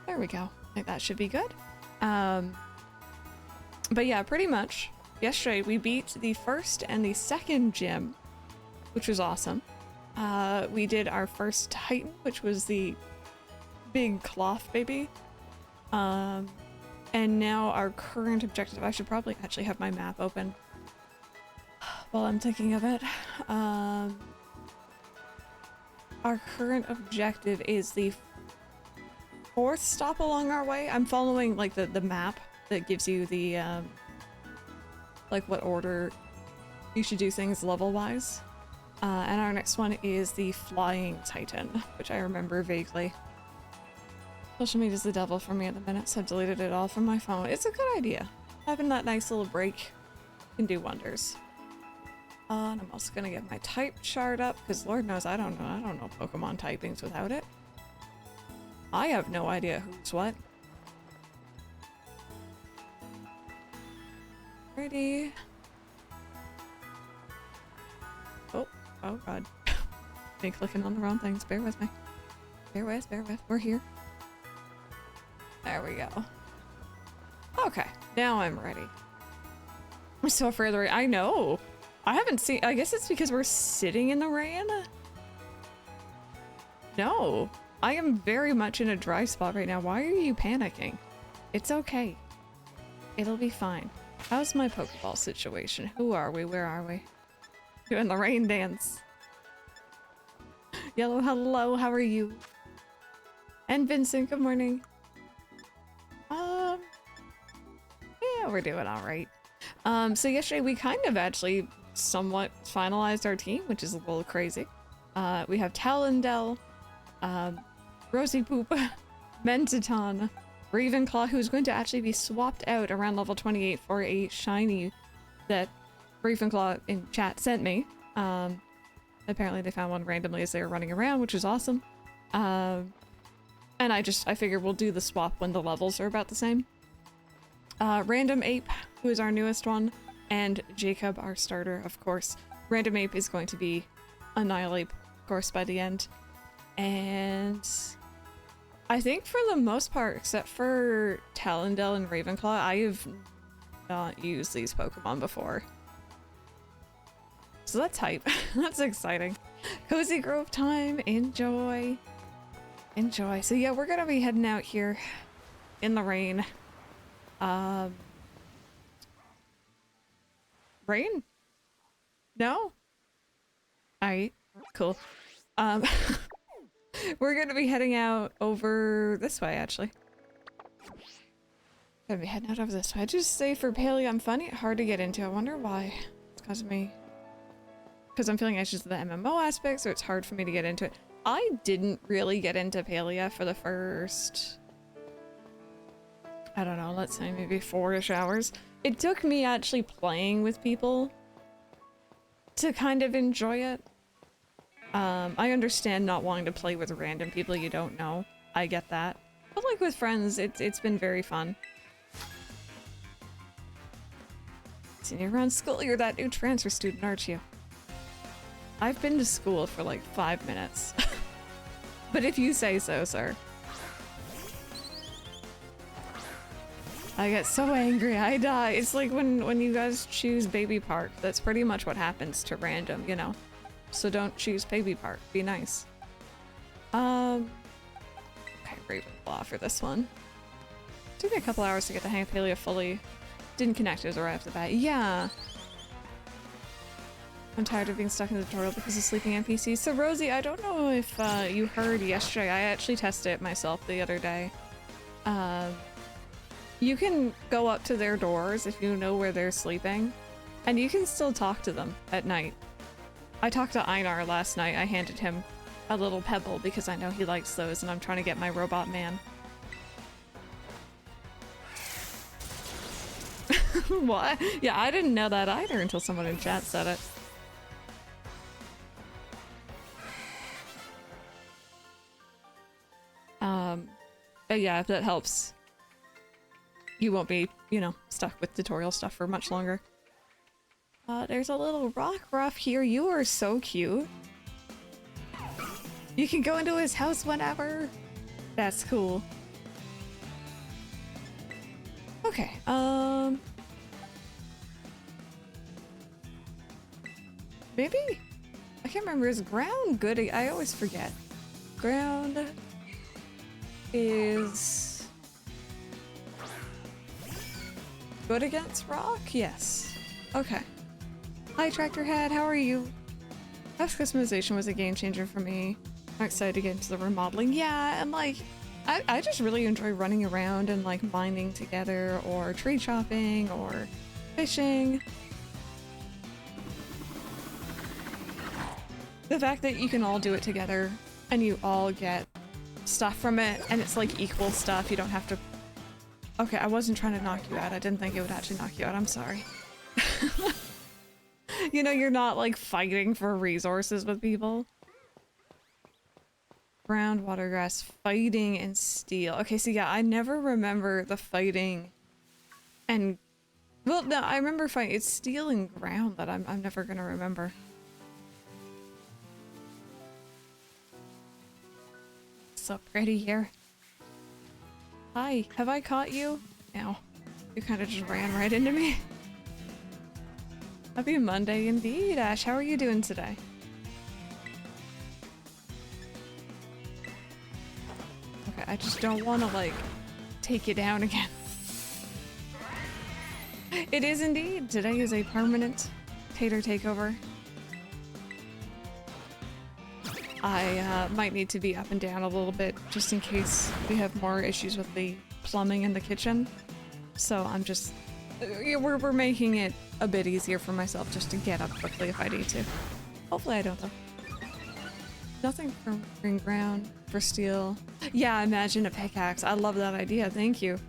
There we go. I think that should be good. But yeah, pretty much. Yesterday we beat the first and the second gym, which was awesome. We did our first Titan, which was the big cloth baby. And now our current objective, I should probably actually have my map open while I'm thinking of it. Our current objective is the fourth stop along our way. I'm following like the map that gives you the like what order you should do things level wise. And our next one is the Flying Titan, which I remember vaguely. Social media's the devil for me at the minute, so I've deleted it all from my phone. It's a good idea. Having that nice little break can do wonders. And I'm also gonna get my type chart up, because Lord knows I don't know Pokemon typings without it. I have no idea who's what. Ready. Oh god. Me clicking on the wrong things. Bear with me. Bear with. We're here. There we go. Okay, now I'm ready. We're so further away. I know. I haven't seen. I guess it's because we're sitting in the rain. No, I am very much in a dry spot right now. Why are you panicking? It's okay. It'll be fine. How's my Pokeball situation? Who are we? Where are we? Doing the rain dance. Yellow, hello, how are you? And Vincent, good morning. Yeah, we're doing all right. So yesterday we kind of actually somewhat finalized our team, which is a little crazy. We have Talondell, Rosie Poop, Mentaton, Ravenclaw, who's going to actually be swapped out around level 28 for a shiny that Ravenclaw in chat sent me. Apparently they found one randomly as they were running around, which is awesome. And I figured we'll do the swap when the levels are about the same. Random Ape, who is our newest one, and Jacob, our starter, of course. Random Ape is going to be Annihilate, of course, by the end. And I think for the most part, except for Talondell and Ravenclaw, I have not used these Pokemon before. So that's hype. That's exciting. Cozy Grove time. Enjoy. Enjoy. So yeah, we're gonna be heading out here in the rain. Rain? No? Alright, cool. We're gonna be heading out over this way, actually. Gonna be heading out over this way. I just say for Paldea, I'm finding it hard to get into. I wonder why. It's because of me. Because I'm feeling anxious of the MMO aspect, so it's hard for me to get into it. I didn't really get into Paldea for the first, I don't know, let's say maybe 4-ish hours. It took me actually playing with people to kind of enjoy it. I understand not wanting to play with random people you don't know. I get that. But like with friends, it's been very fun. Seeing you around school, you're that new transfer student, aren't you? I've been to school for like 5 minutes. But if you say so, sir. I get so angry, I die. It's like when you guys choose Baby Park. That's pretty much what happens to random, you know? So don't choose Baby Park. Be nice. Okay, Ravenclaw for this one. Took me a couple hours to get the hang of Paldea fully. Didn't connect it right off the bat. Yeah. I'm tired of being stuck in the tutorial because of sleeping NPCs. So Rosie, I don't know if you heard yesterday. I actually tested it myself the other day. You can go up to their doors if you know where they're sleeping, and you can still talk to them at night. I talked to Einar last night. I handed him a little pebble because I know he likes those, and I'm trying to get my robot man. What? Yeah, I didn't know that either until someone in chat said it. But yeah, if that helps, you won't be, you know, stuck with tutorial stuff for much longer. There's a little rock ruff here. You are so cute. You can go into his house whenever. That's cool. Okay, maybe? I can't remember, is ground good? I always forget. Ground is good against rock? Yes. Okay. Hi, Tractor Head, how are you? House customization was a game changer for me. I'm excited to get into the remodeling. Yeah, and like, I just really enjoy running around and like mining together or tree chopping or fishing. The fact that you can all do it together and you all get stuff from it and it's like equal stuff, you don't have to... Okay, I wasn't trying to knock you out. I didn't think it would actually knock you out. I'm sorry. You know, you're not like fighting for resources with people. Ground, water, grass, fighting, and steel. Okay, so yeah, I never remember the fighting and... Well, no, I remember fighting. It's steel and ground that I'm never gonna remember. So pretty here. Hi, have I caught you? No. You kind of just ran right into me. Happy Monday indeed, Ash. How are you doing today? Okay, I just don't want to, like, take you down again. It is indeed. Today is a permanent tater takeover. I might need to be up and down a little bit just in case we have more issues with the plumbing in the kitchen. So I'm just... We're making it a bit easier for myself just to get up quickly if I need to. Hopefully I don't though. Nothing for green ground, for steel. Yeah, imagine a pickaxe. I love that idea. Thank you.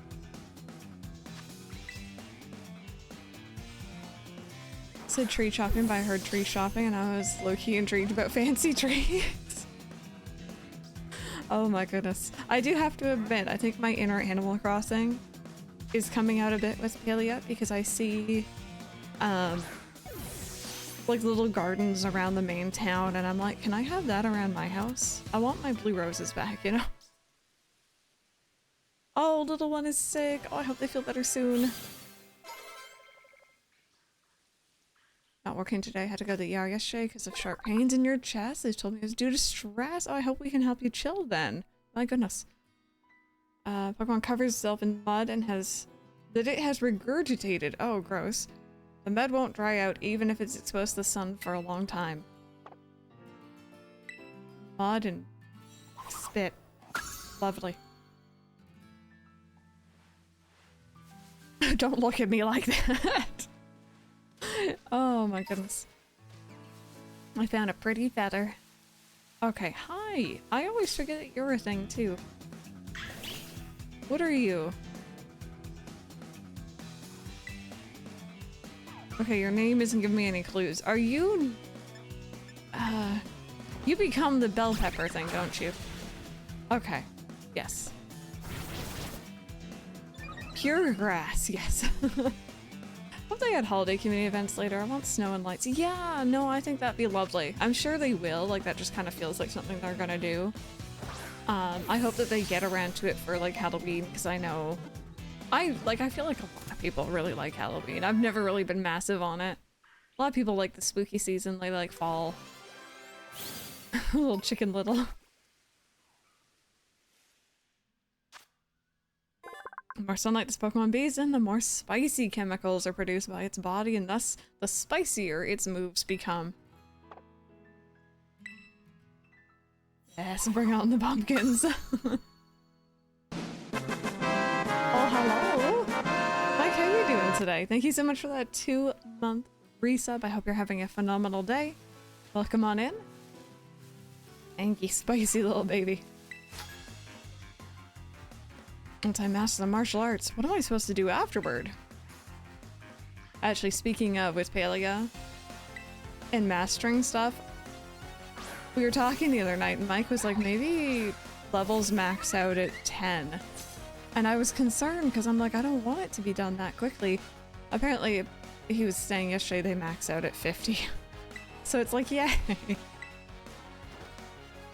Said tree chopping, but I heard tree shopping and I was low-key intrigued about fancy trees. Oh my goodness. I do have to admit, I think my inner Animal Crossing is coming out a bit with Paldea because I see like little gardens around the main town and I'm like, can I have that around my house? I want my blue roses back, you know? Oh, little one is sick. Oh, I hope they feel better soon. Not working today. I had to go to the ER yesterday because of sharp pains in your chest. They told me it was due to stress. Oh, I hope we can help you chill then. My goodness. Pokemon covers itself in mud and has regurgitated. Oh, gross. The mud won't dry out even if it's exposed to the sun for a long time. Mud and spit. Lovely. Don't look at me like that. Oh my goodness. I found a pretty feather. Okay, hi. I always forget that you're a thing too. What are you? Okay, your name isn't giving me any clues. Are you... you become the bell pepper thing, don't you? Okay. Yes. Pure grass, yes. Hope they had holiday community events later. I want snow and lights. Yeah, no, I think that'd be lovely. I'm sure they will. Like, that just kind of feels like something they're gonna do. I hope that they get around to it for, like, Halloween, because I know... I feel like a lot of people really like Halloween. I've never really been massive on it. A lot of people like the spooky season. They like fall. Little Chicken Little. The more sunlight this Pokemon bathes in, the more spicy chemicals are produced by its body, and thus the spicier its moves become. Yes, bring on the pumpkins. Oh, hello. Mike, how are you doing today? Thank you so much for that 2-month resub. I hope you're having a phenomenal day. Welcome on in. Thank you, spicy little baby. Once I master the martial arts, what am I supposed to do afterward? Actually, speaking of with Paldea and mastering stuff, we were talking the other night and Mike was like, maybe levels max out at 10. And I was concerned because I'm like, I don't want it to be done that quickly. Apparently, he was saying yesterday they max out at 50. So it's like, yay.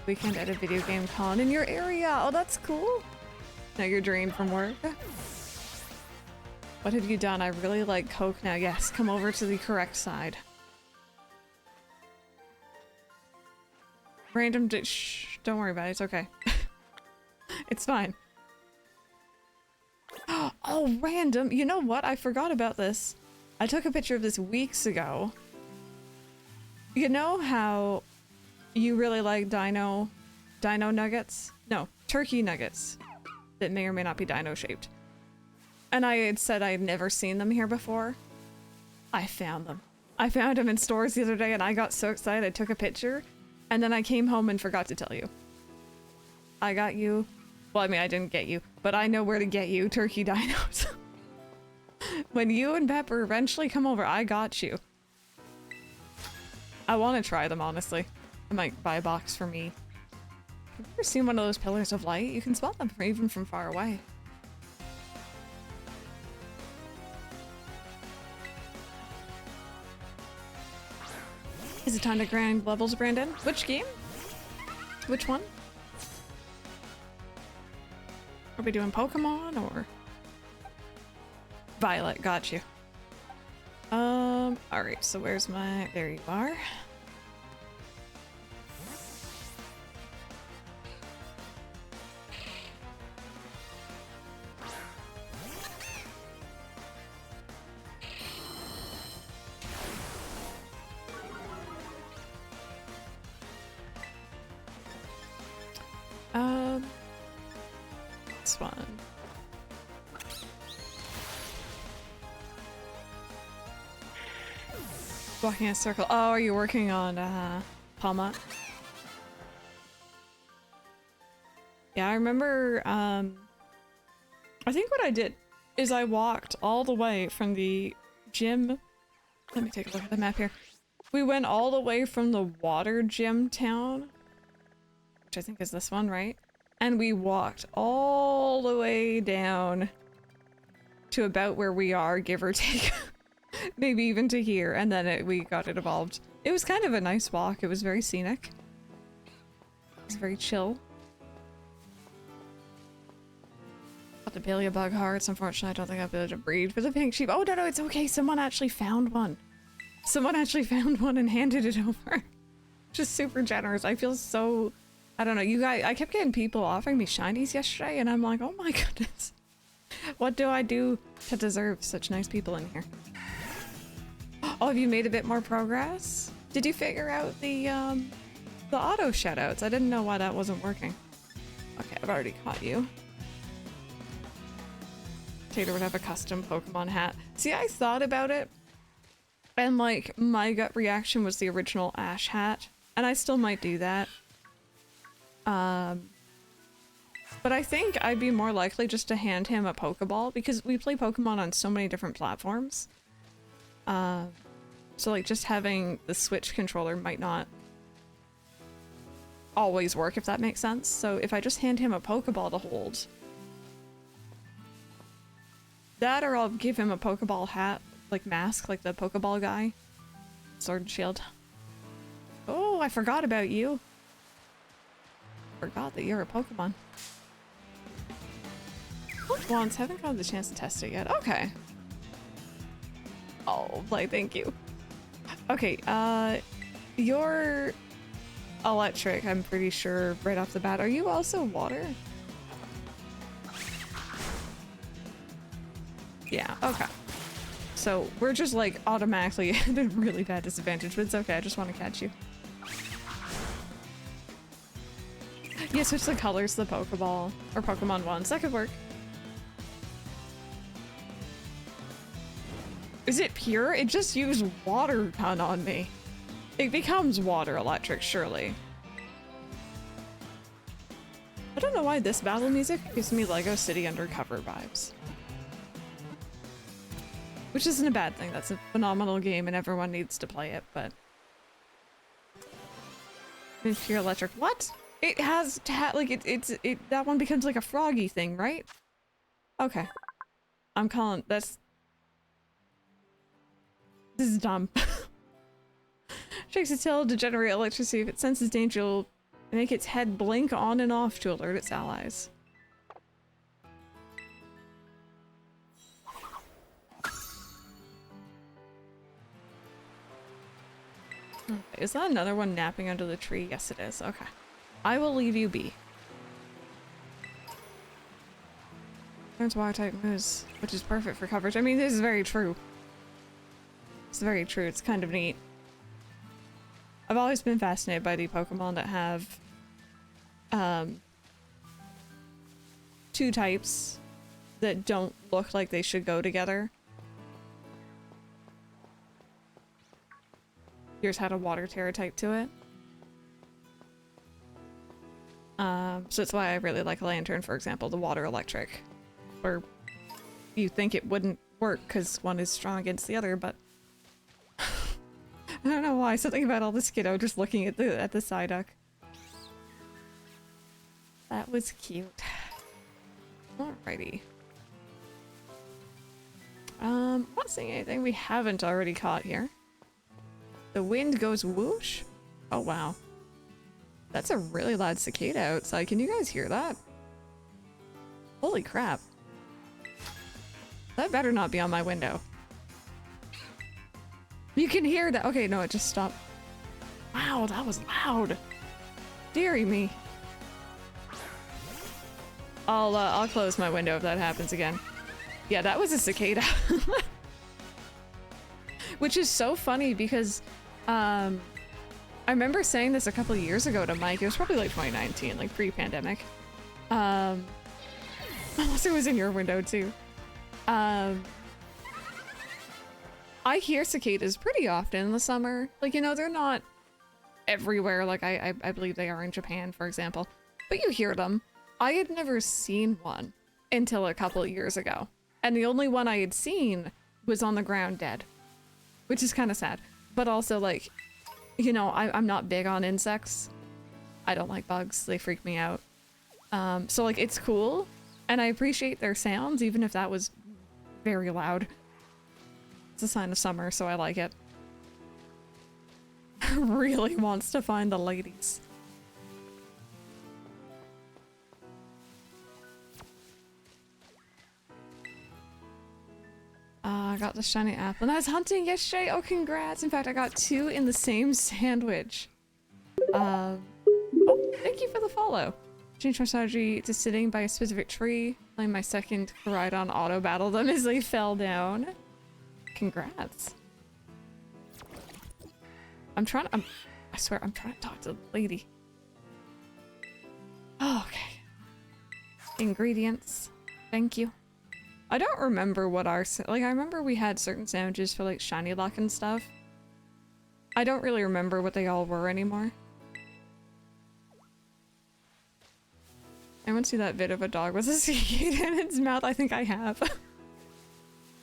Weekend at a video game con in your area. Oh, that's cool. Now you're drained from work. What have you done? I really like Coke now. Yes, come over to the correct side. Random shh, don't worry about it, it's okay. It's fine. Oh, random! You know what? I forgot about this. I took a picture of this weeks ago. You know how you really like dino nuggets? No, turkey nuggets that may or may not be dino shaped. And I had said I had never seen them here before. I found them. I found them in stores the other day and I got so excited I took a picture and then I came home and forgot to tell you. I got you. Well, I mean, I didn't get you, but I know where to get you, turkey dinos. When you and Pepper eventually come over, I got you. I want to try them, honestly. I might buy a box for me. Have you ever seen one of those pillars of light? You can spot them even from far away. Is it time to grind levels, Brandon? Which game? Which one? Are we doing Pokemon or Violet? Got you. Alright, so where's my... There you are. This one. Walking in a circle. Oh, are you working on Palma? Yeah, I remember I think what I did is I walked all the way from the gym. Let me take a look at the map here. We went all the way from the water gym town, which I think is this one, right? And we walked all the way down to about where we are, give or take. Maybe even to here, and then we got it evolved. It was kind of a nice walk. It was very scenic. It was very chill. Got the Paldea bug hearts. Unfortunately, I don't think I'll be able to breed for the pink sheep. Oh, no, it's okay. Someone actually found one. Someone actually found one and handed it over. Just super generous. I feel so... I don't know, you guys, I kept getting people offering me shinies yesterday, and I'm like, oh my goodness. What do I do to deserve such nice people in here? Oh, have you made a bit more progress? Did you figure out the auto shoutouts? I didn't know why that wasn't working. Okay, I've already caught you. Tater would have a custom Pokemon hat. See, I thought about it, and like, my gut reaction was the original Ash hat, and I still might do that. But I think I'd be more likely just to hand him a Pokeball because we play Pokemon on so many different platforms. So like just having the Switch controller might not always work, if that makes sense. So if I just hand him a Pokeball to hold, that or I'll give him a Pokeball hat, like mask, like the Pokeball guy. Sword and Shield. Oh, I forgot about you. Forgot that you're a Pokemon. Once, haven't gotten the chance to test it yet. Okay. Oh, like, thank you. Okay, you're electric, I'm pretty sure, right off the bat. Are you also water? Yeah, okay. So, we're just, like, automatically at a really bad disadvantage, but it's okay, I just want to catch you. Yeah, switch the colors to the Pokeball, or Pokemon ones. That could work. Is it pure? It just used water ton on me. It becomes water electric, surely. I don't know why this battle music gives me Lego City Undercover vibes. Which isn't a bad thing. That's a phenomenal game and everyone needs to play it, but... It's pure electric. What? It has like that one becomes like a froggy thing, right? Okay. I'm calling this is dumb. Shakes its tail to generate electricity. If it senses danger, it'll make its head blink on and off to alert its allies. Okay, is that another one napping under the tree? Yes, it is. Okay. I will leave you be. Turns water type moves, which is perfect for coverage. I mean, this is very true. It's very true. It's kind of neat. I've always been fascinated by the Pokemon that have two types that don't look like they should go together. Yours had a water Terra type to it. So that's why I really like Lantern, for example, the water electric. Or you think it wouldn't work because one is strong against the other, but I don't know why. Something about all the Skiddo just looking at the Psyduck. That was cute. Alrighty. Not seeing anything we haven't already caught here. The wind goes whoosh. Oh wow. That's a really loud cicada outside. Can you guys hear that? Holy crap. That better not be on my window. You can hear that. Okay, no, it just stopped. Wow, that was loud. Deary me. I'll close my window if that happens again. Yeah, that was a cicada. Which is so funny because, I remember saying this a couple of years ago to Mike. It was probably like 2019, like pre-pandemic. Unless it was in your window too. I hear cicadas pretty often in the summer. Like, you know, they're not everywhere like I believe they are in Japan, for example. But you hear them. I had never seen one until a couple of years ago. And the only one I had seen was on the ground dead. Which is kind of sad. But also, like, you know, I'm not big on insects. I don't like bugs. They freak me out. So, like, it's cool. And I appreciate their sounds, even if that was very loud. It's a sign of summer, so I like it. Really wants to find the ladies. I got the shiny apple. And I was hunting yesterday. Oh, congrats. In fact, I got 2 in the same sandwich. Oh, thank you for the follow. Change my strategy to sitting by a specific tree. Playing my second ride on auto battle them as they fell down. Congrats. I swear, I'm trying to talk to the lady. Oh, okay. Ingredients. Thank you. I don't remember what our, like, I remember we had certain sandwiches for, like, shiny luck and stuff. I don't really remember what they all were anymore. Anyone see that vid of a dog with a cicada in its mouth? I think I have.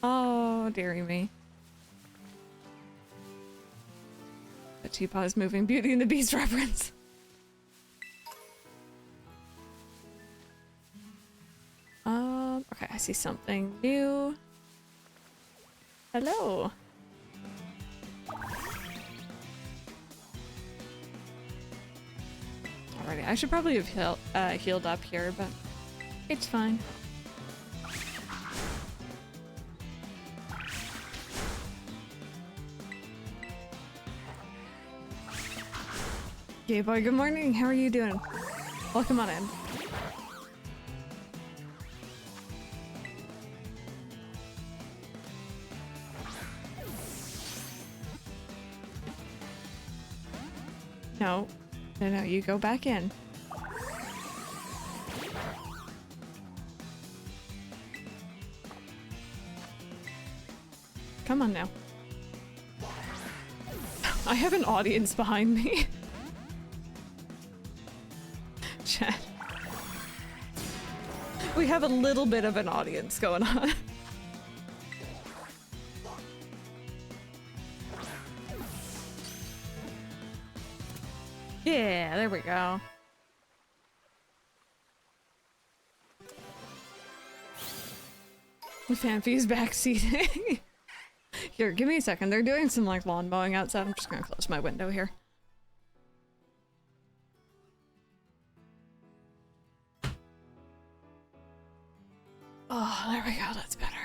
Oh, dearie me. The teapot is moving. Beauty and the Beast reference. Okay, I see something new. Hello. Alrighty, I should probably have healed up here, but it's fine. Gay boy, good morning. How are you doing? Welcome on in. No, you go back in. Come on now. I have an audience behind me. Chat. We have a little bit of an audience going on. Yeah, there we go. Fanfi's backseating. Here, give me a second. They're doing some like lawn mowing outside. I'm just gonna close my window here. Oh, there we go. That's better.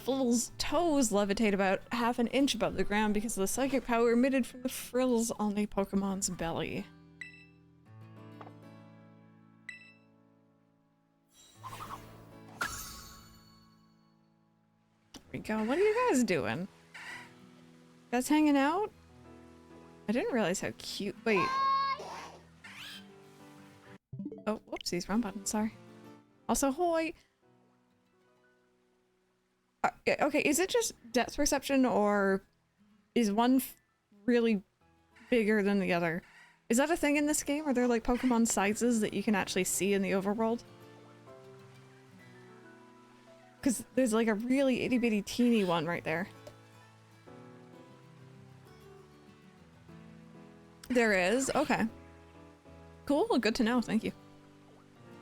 Flill's toes levitate about half an inch above the ground because of the psychic power emitted from the frills on a Pokemon's belly. There we go. What are you guys doing? You guys hanging out? I didn't realize how cute. Wait. Oh, whoopsies, wrong button, sorry. Also, hoi! Okay, is it just depth perception, or is one really bigger than the other? Is that a thing in this game? Are there like Pokemon sizes that you can actually see in the overworld? Because there's like a really itty bitty teeny one right there. There is? Okay. Cool, good to know, thank you.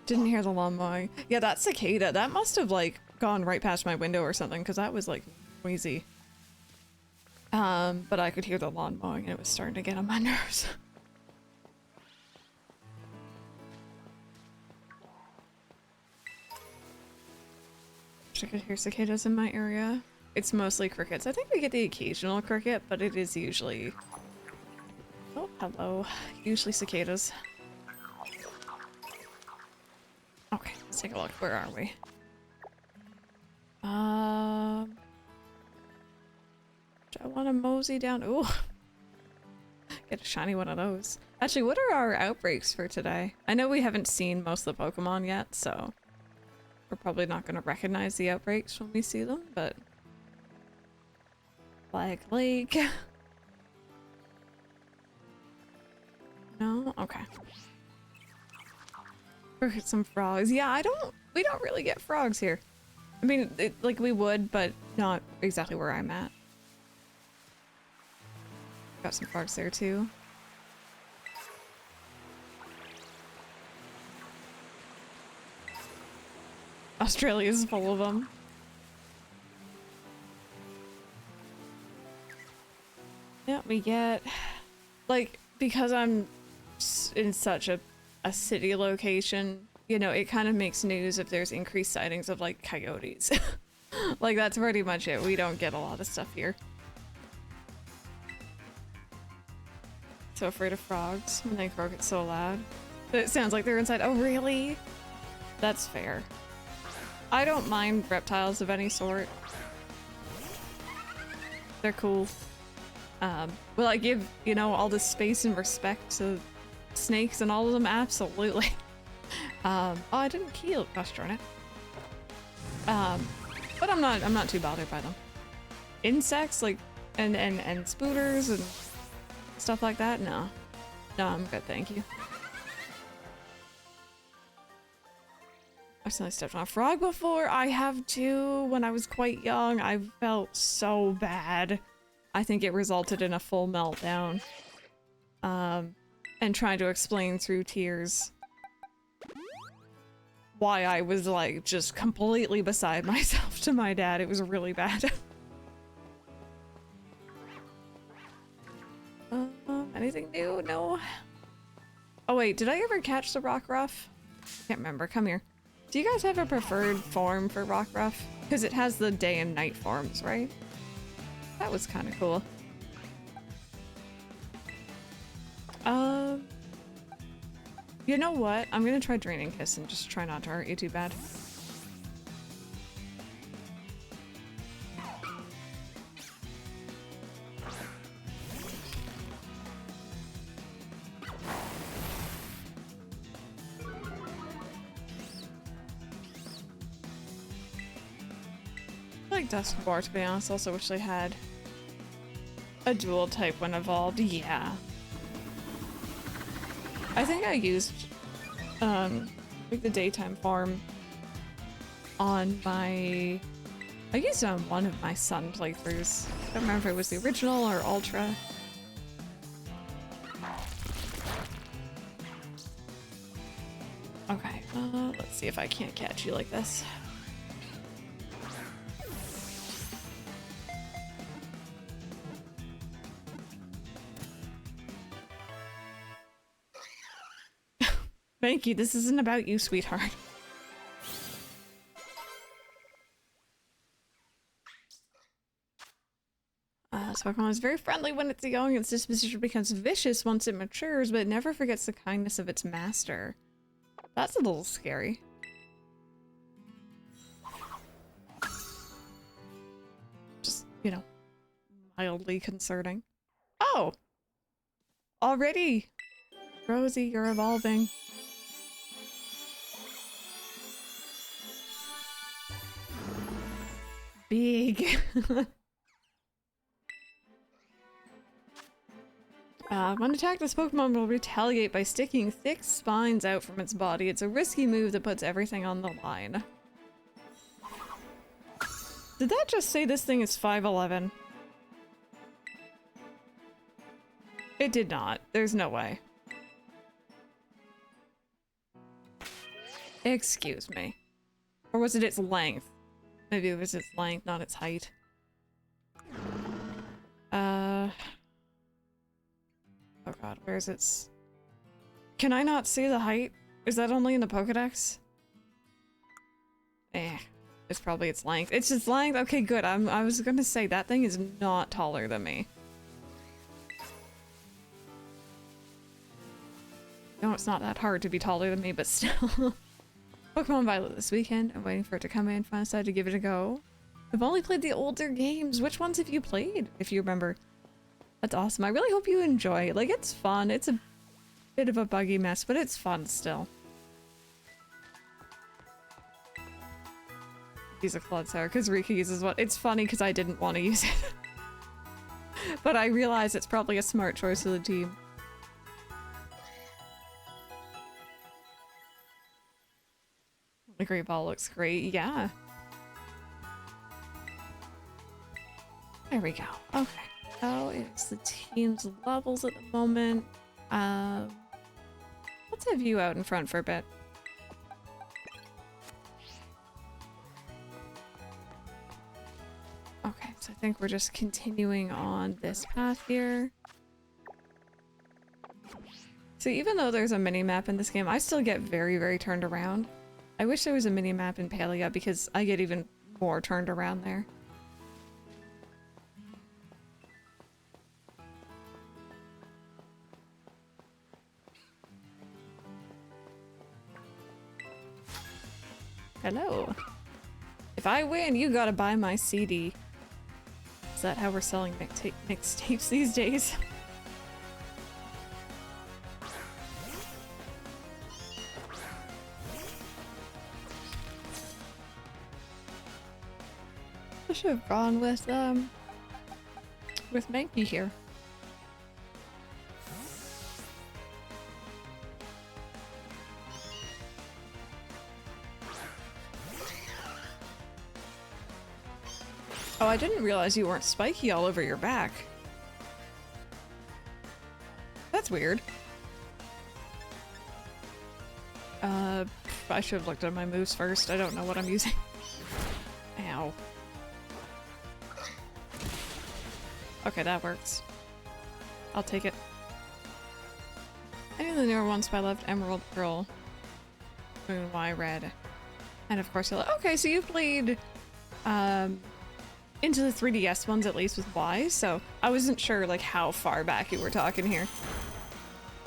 Didn't hear the lawn mowing. Yeah, that cicada, that must have like gone right past my window or something, because that was like noisy. But I could hear the lawn mowing and it was starting to get on my nerves. I could hear cicadas in my area. It's mostly crickets. I think we get the occasional cricket, but it is usually... Oh, hello. Usually cicadas. Okay, let's take a look. Where are we? Do I want to mosey down? Ooh. Get a shiny one of those. Actually, what are our outbreaks for today? I know we haven't seen most of the Pokemon yet, so we're probably not going to recognize the outbreaks when we see them, but... Black Lake. No? Okay. Look at some frogs. Yeah, we don't really get frogs here. I mean, like we would, but not exactly where I'm at. Got some frogs there too. Australia's full of them. Yeah, we get, like, because I'm in such a city location, you know, it kind of makes news if there's increased sightings of, like, coyotes. Like, that's pretty much it. We don't get a lot of stuff here. So afraid of frogs when they croak it so loud. It sounds like they're inside. Oh, really? That's fair. I don't mind reptiles of any sort. They're cool. Will I give, you know, all the space and respect to snakes and all of them? Absolutely. Oh, I didn't kill. Gosh darn it. But I'm not too bothered by them. Insects, like, and spooters and stuff like that? No. No, I'm good, thank you. I've suddenly stepped on a frog before. I have too. When I was quite young, I felt so bad. I think it resulted in a full meltdown. And trying to explain through tears why I was like just completely beside myself to my dad. It was really bad. Anything new? No. Oh wait, did I ever catch the Rockruff? Can't remember. Come here. Do you guys have a preferred form for Rockruff? Because it has the day and night forms, right? That was kind of cool. You know what? I'm gonna try Draining Kiss and just try not to hurt you too bad. I like Duskboar, to be honest. Also wish they had a dual type when evolved. Yeah. I think I used like the daytime form on my... I used it on one of my Sun playthroughs. I don't remember if it was the original or Ultra. Okay, let's see if I can't catch you like this. Thank you, this isn't about you, sweetheart. This Pokemon is very friendly when it's young. Its disposition becomes vicious once it matures, but it never forgets the kindness of its master. That's a little scary. Just, you know, mildly concerning. Oh! Already! Rosie, you're evolving. Big. When attacked, this Pokemon will retaliate by sticking thick spines out from its body. It's a risky move that puts everything on the line. Did that just say this thing is 5'11"? It did not. There's no way. Excuse me. Or was it its length? Maybe it was its length, not its height. Oh god, where's its... Can I not see the height? Is that only in the Pokedex? It's probably its length. It's its length? Okay, good. I was gonna say, that thing is not taller than me. No, it's not that hard to be taller than me, but still. Pokemon Violet this weekend. I'm waiting for it to come in. Finally decided to give it a go. I've only played the older games. Which ones have you played, if you remember? That's awesome. I really hope you enjoy it. Like, it's fun. It's a bit of a buggy mess, but it's fun still. Use a Cloudsour because Rika uses one. It's funny because I didn't want to use it. But I realize it's probably a smart choice of the team. The Great Ball looks great. Yeah. There we go. Okay. How is the team's levels at the moment? Let's have you out in front for a bit. Okay, so I think we're just continuing on this path here. So even though there's a mini-map in this game, I still get very, very turned around. I wish there was a mini-map in Paldea because I get even more turned around there. Hello. If I win, you gotta buy my CD. Is that how we're selling mixtapes these days? I should have gone with Mankey here. Oh, I didn't realize you weren't spiky all over your back. That's weird. I should have looked at my moves first. I don't know what I'm using. Ow. Okay, that works. I'll take it. Any of the newer ones by left, Emerald, Pearl, Moon, Y, Red, and of course Yellow. Okay, so you've played into the 3DS ones at least with Y, so I wasn't sure like how far back you were talking here.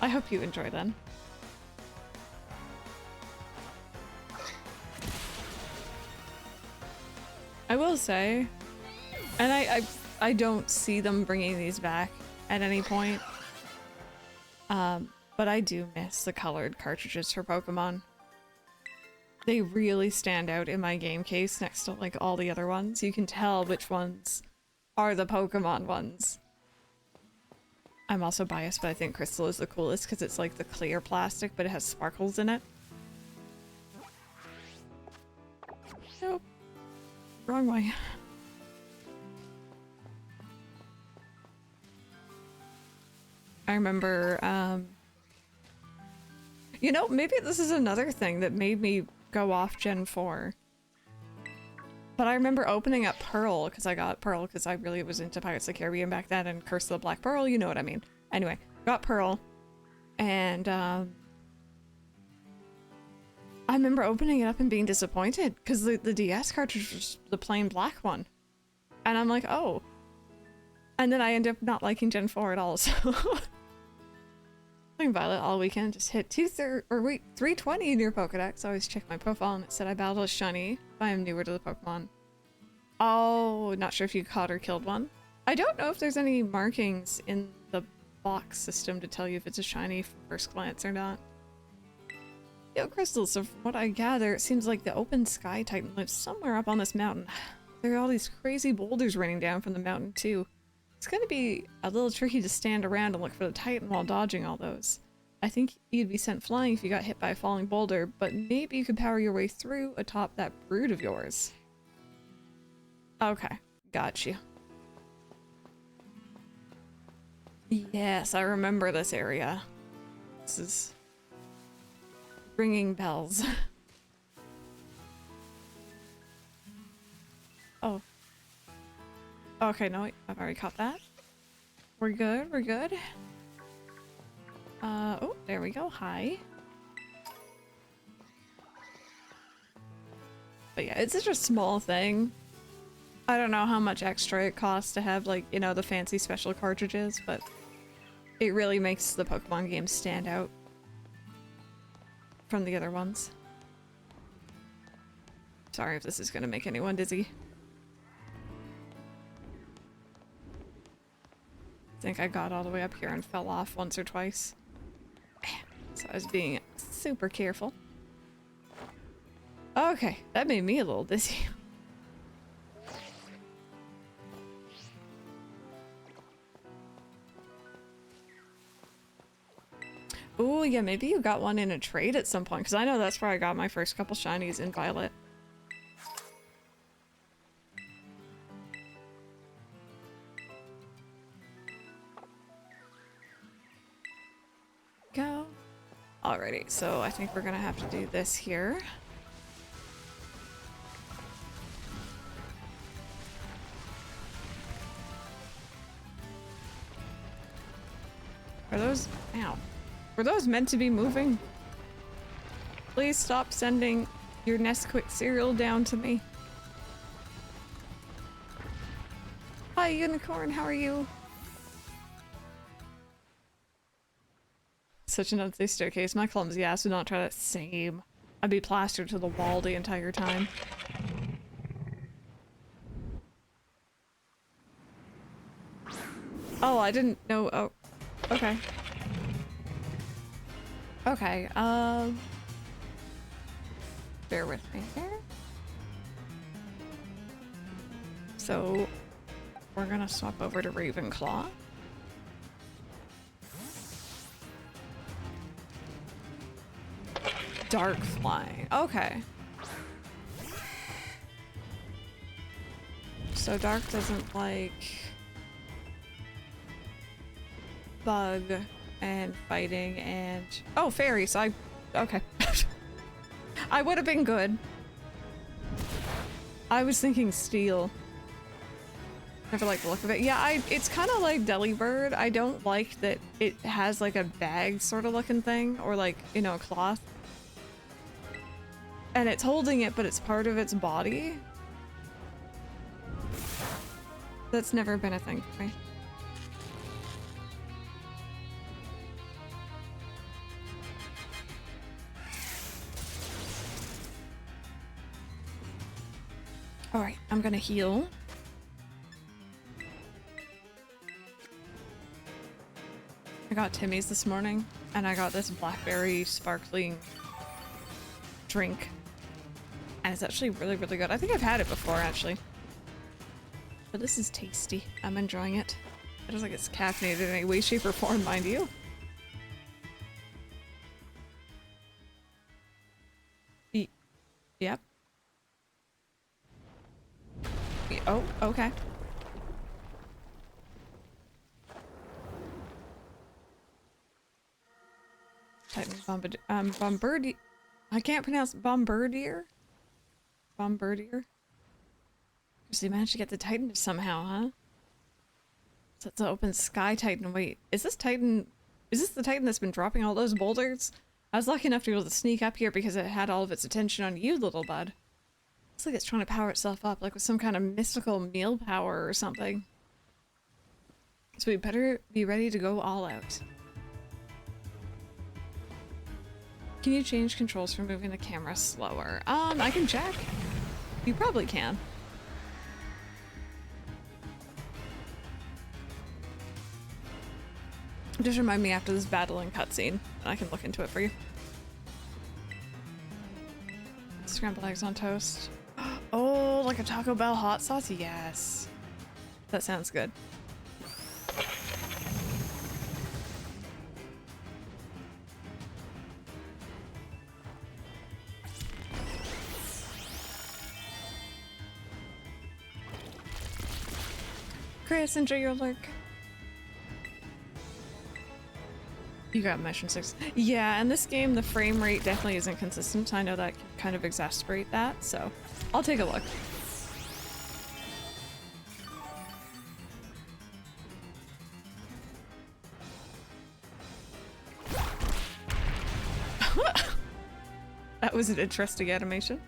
I hope you enjoy them. I will say, and I don't see them bringing these back at any point, but I do miss the colored cartridges for Pokemon. They really stand out in my game case next to like all the other ones. You can tell which ones are the Pokemon ones. I'm also biased, but I think Crystal is the coolest because it's like the clear plastic, but it has sparkles in it. Nope. Wrong way. I remember, you know, maybe this is another thing that made me go off Gen 4. But I remember opening up Pearl, because I got Pearl because I really was into Pirates of the Caribbean back then, and Curse of the Black Pearl, you know what I mean. Anyway, got Pearl, and I remember opening it up and being disappointed, because the DS cartridge was the plain black one. And I'm like, oh, And then I end up not liking Gen 4 at all, so... Playing Violet all weekend, just hit 320 in your Pokedex. I always check my profile and it said I battled a shiny if I am newer to the Pokemon. Oh, not sure if you caught or killed one. I don't know if there's any markings in the box system to tell you if it's a shiny first glance or not. Yo, Crystal, so from what I gather, it seems like the open sky titan lives somewhere up on this mountain. There are all these crazy boulders raining down from the mountain too. It's gonna be a little tricky to stand around and look for the titan while dodging all those. I think you'd be sent flying if you got hit by a falling boulder, but maybe you could power your way through atop that brood of yours. Okay, got you. Yes, I remember this area. This is ringing bells. Oh. Okay, no, wait, I've already caught that. We're good, we're good. Oh, there we go, hi. But yeah, it's such a small thing. I don't know how much extra it costs to have, like, you know, the fancy special cartridges, but it really makes the Pokemon games stand out from the other ones. Sorry if this is gonna make anyone dizzy. I think I got all the way up here and fell off once or twice. So I was being super careful. Okay, that made me a little dizzy. Oh yeah, maybe you got one in a trade at some point, because I know that's where I got my first couple shinies in Violet. Go. Alrighty, so I think we're gonna have to do this here. Are those... Ow. Were those meant to be moving? Please stop sending your Nesquik cereal down to me. Hi, Unicorn, how are you? Such an unsafe staircase. My clumsy ass would not try that same. I'd be plastered to the wall the entire time. Oh, I didn't know. Oh, okay. Okay, bear with me here. So, we're gonna swap over to Ravenclaw. Dark flying. Okay. So Dark doesn't like bug and fighting and oh, fairies. Okay. I would have been good. I was thinking steel. Never liked the look of it. Yeah, it's kind of like Delibird. I don't like that it has like a bag sort of looking thing or like, you know, a cloth. And it's holding it, but it's part of its body. That's never been a thing for me. Alright, I'm gonna heal. I got Timmy's this morning, and I got this blackberry sparkling drink. And it's actually really, really good. I think I've had it before, actually. But this is tasty. I'm enjoying it. I don't think it's caffeinated in any way, shape, or form, mind you. Yep. Oh, okay. Titan Bombardier. I can't pronounce Bombardier. Bombardier. So you managed to get the Titan somehow, huh? So it's an open sky Titan. Wait, is this Titan... Is this the Titan that's been dropping all those boulders? I was lucky enough to be able to sneak up here because it had all of its attention on you, little bud. Looks like it's trying to power itself up, like with some kind of mystical meal power or something. So we better be ready to go all out. Can you change controls for moving the camera slower? I can check. You probably can. Just remind me after this battling cutscene, and I can look into it for you. Scrambled eggs on toast. Oh, like a Taco Bell hot sauce? Yes. That sounds good. Chris, enjoy your lurk. You got mission 6. Yeah, in this game, the frame rate definitely isn't consistent. I know that can kind of exacerbate that, so I'll take a look. That was an interesting animation.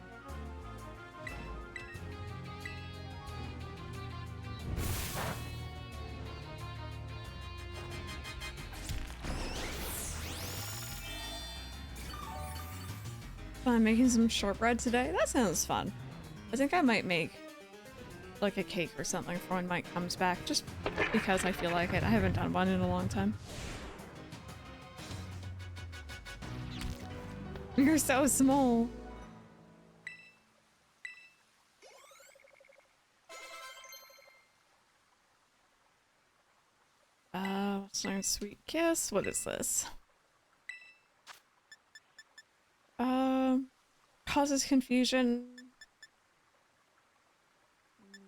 I'm making some shortbread today. That sounds fun. I think I might make like a cake or something for when Mike comes back, just because I feel like it. I haven't done one in a long time. You're so small. Sweet kiss. What is this? Causes confusion.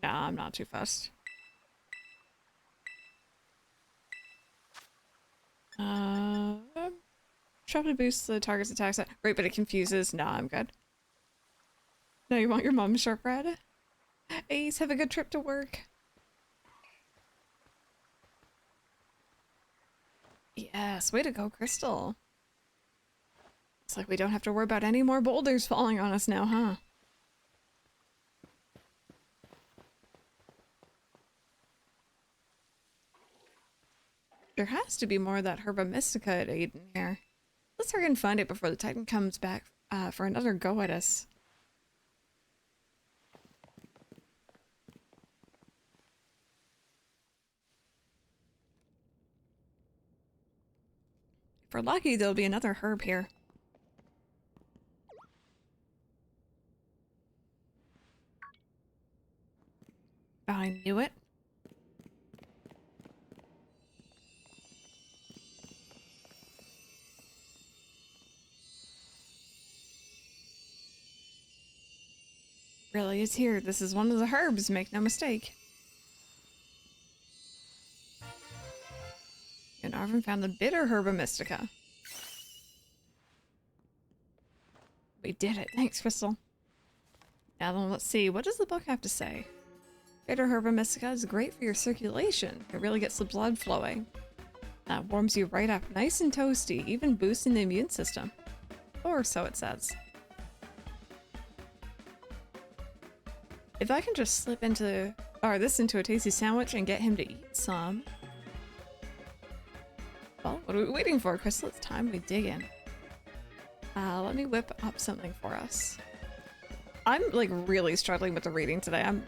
Nah, I'm not too fussed. Sharply boosts the target's attack set. Right, but it confuses. Nah, I'm good. Now you want your mom's shortbread? Ace, have a good trip to work. Yes, way to go, Crystal. It's like we don't have to worry about any more boulders falling on us now, huh? There has to be more of that Herba Mystica at Aiden here. Let's hurry and find it before the Titan comes back for another go at us. If we're lucky, there'll be another herb here. I knew it. Really is here. This is one of the herbs, make no mistake. And Arvin found the bitter Herba Mystica. We did it. Thanks, Crystal. Now then, let's see. What does the book have to say? Bitter Herba Mystica is great for your circulation. It really gets the blood flowing. That warms you right up, nice and toasty, even boosting the immune system. Or so it says. If I can just slip into, or this into a tasty sandwich and get him to eat some. Well, what are we waiting for, Crystal? It's time we dig in. Let me whip up something for us. I'm like really struggling with the reading today. I'm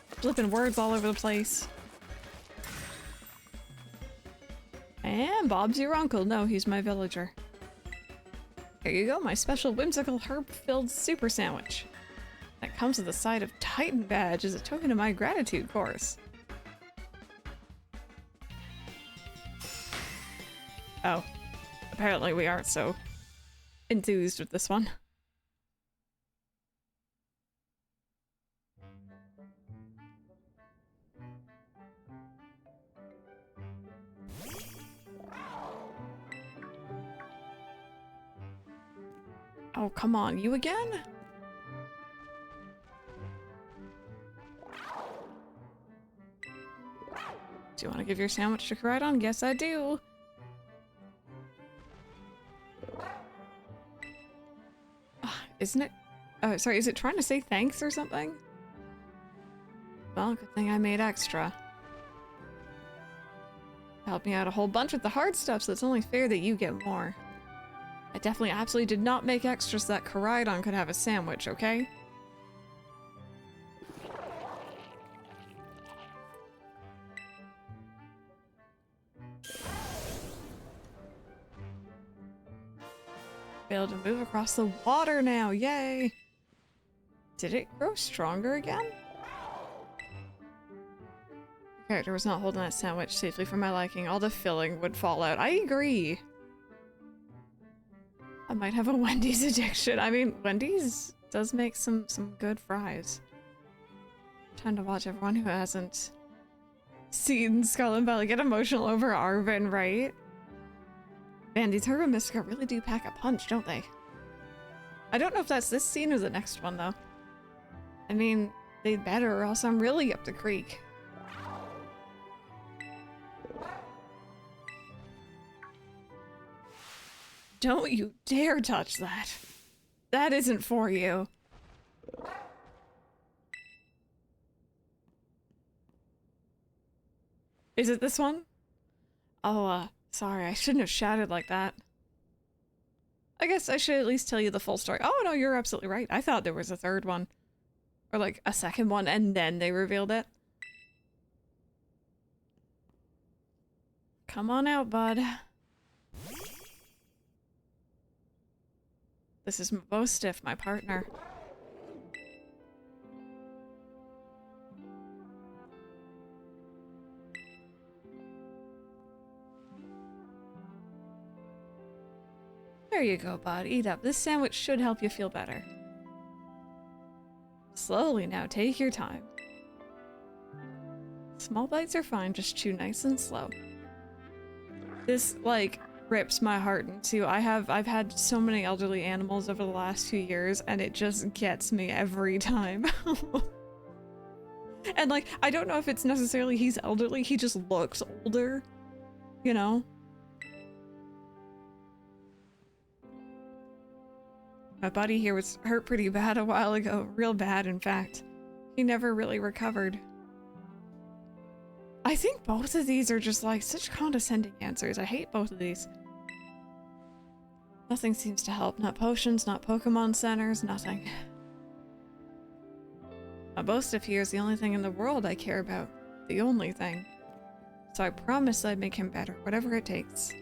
flipping words all over the place. And Bob's your uncle. No, he's my villager. Here you go, my special whimsical herb-filled super sandwich. That comes with a side of Titan badge as a token of my gratitude, of course. Oh, apparently we aren't so enthused with this one. Oh, come on, you again? Do you want to give your sandwich to Koraidon? Yes, I do. Isn't it? Oh, sorry, is it trying to say thanks or something? Well, good thing I made extra. Helped me out a whole bunch with the hard stuff, so it's only fair that you get more. I definitely absolutely did not make extras so that Koraidon could have a sandwich, okay? Be able to move across the water now, yay! Did it grow stronger again? The character was not holding that sandwich safely for my liking. All the filling would fall out. I agree. I might have a Wendy's addiction. I mean, Wendy's does make some good fries. Time to watch everyone who hasn't seen Scarlet Valley get emotional over Arvin, right? Man, these Herba Mystica really do pack a punch, don't they? I don't know if that's this scene or the next one, though. I mean, they'd better, or else I'm really up the creek. Don't you dare touch that. That isn't for you. Is it this one? Oh, sorry, I shouldn't have shouted like that. I guess I should at least tell you the full story. Oh, no, you're absolutely right. I thought there was a third one. Or like a second one, and then they revealed it. Come on out, bud. This is Bostiff, my partner. There you go, bud. Eat up. This sandwich should help you feel better. Slowly now, take your time. Small bites are fine, just chew nice and slow. This, like, rips my heart in two. I've had so many elderly animals over the last few years, and it just gets me every time. And, like, I don't know if it's necessarily he's elderly, he just looks older, you know? My buddy here was hurt pretty bad a while ago. Real bad, in fact. He never really recovered. I think both of these are just like such condescending answers. I hate both of these. Nothing seems to help. Not potions, not Pokemon centers, nothing. My Bostiff here is the only thing in the world I care about. The only thing. So I promised I'd make him better, whatever it takes.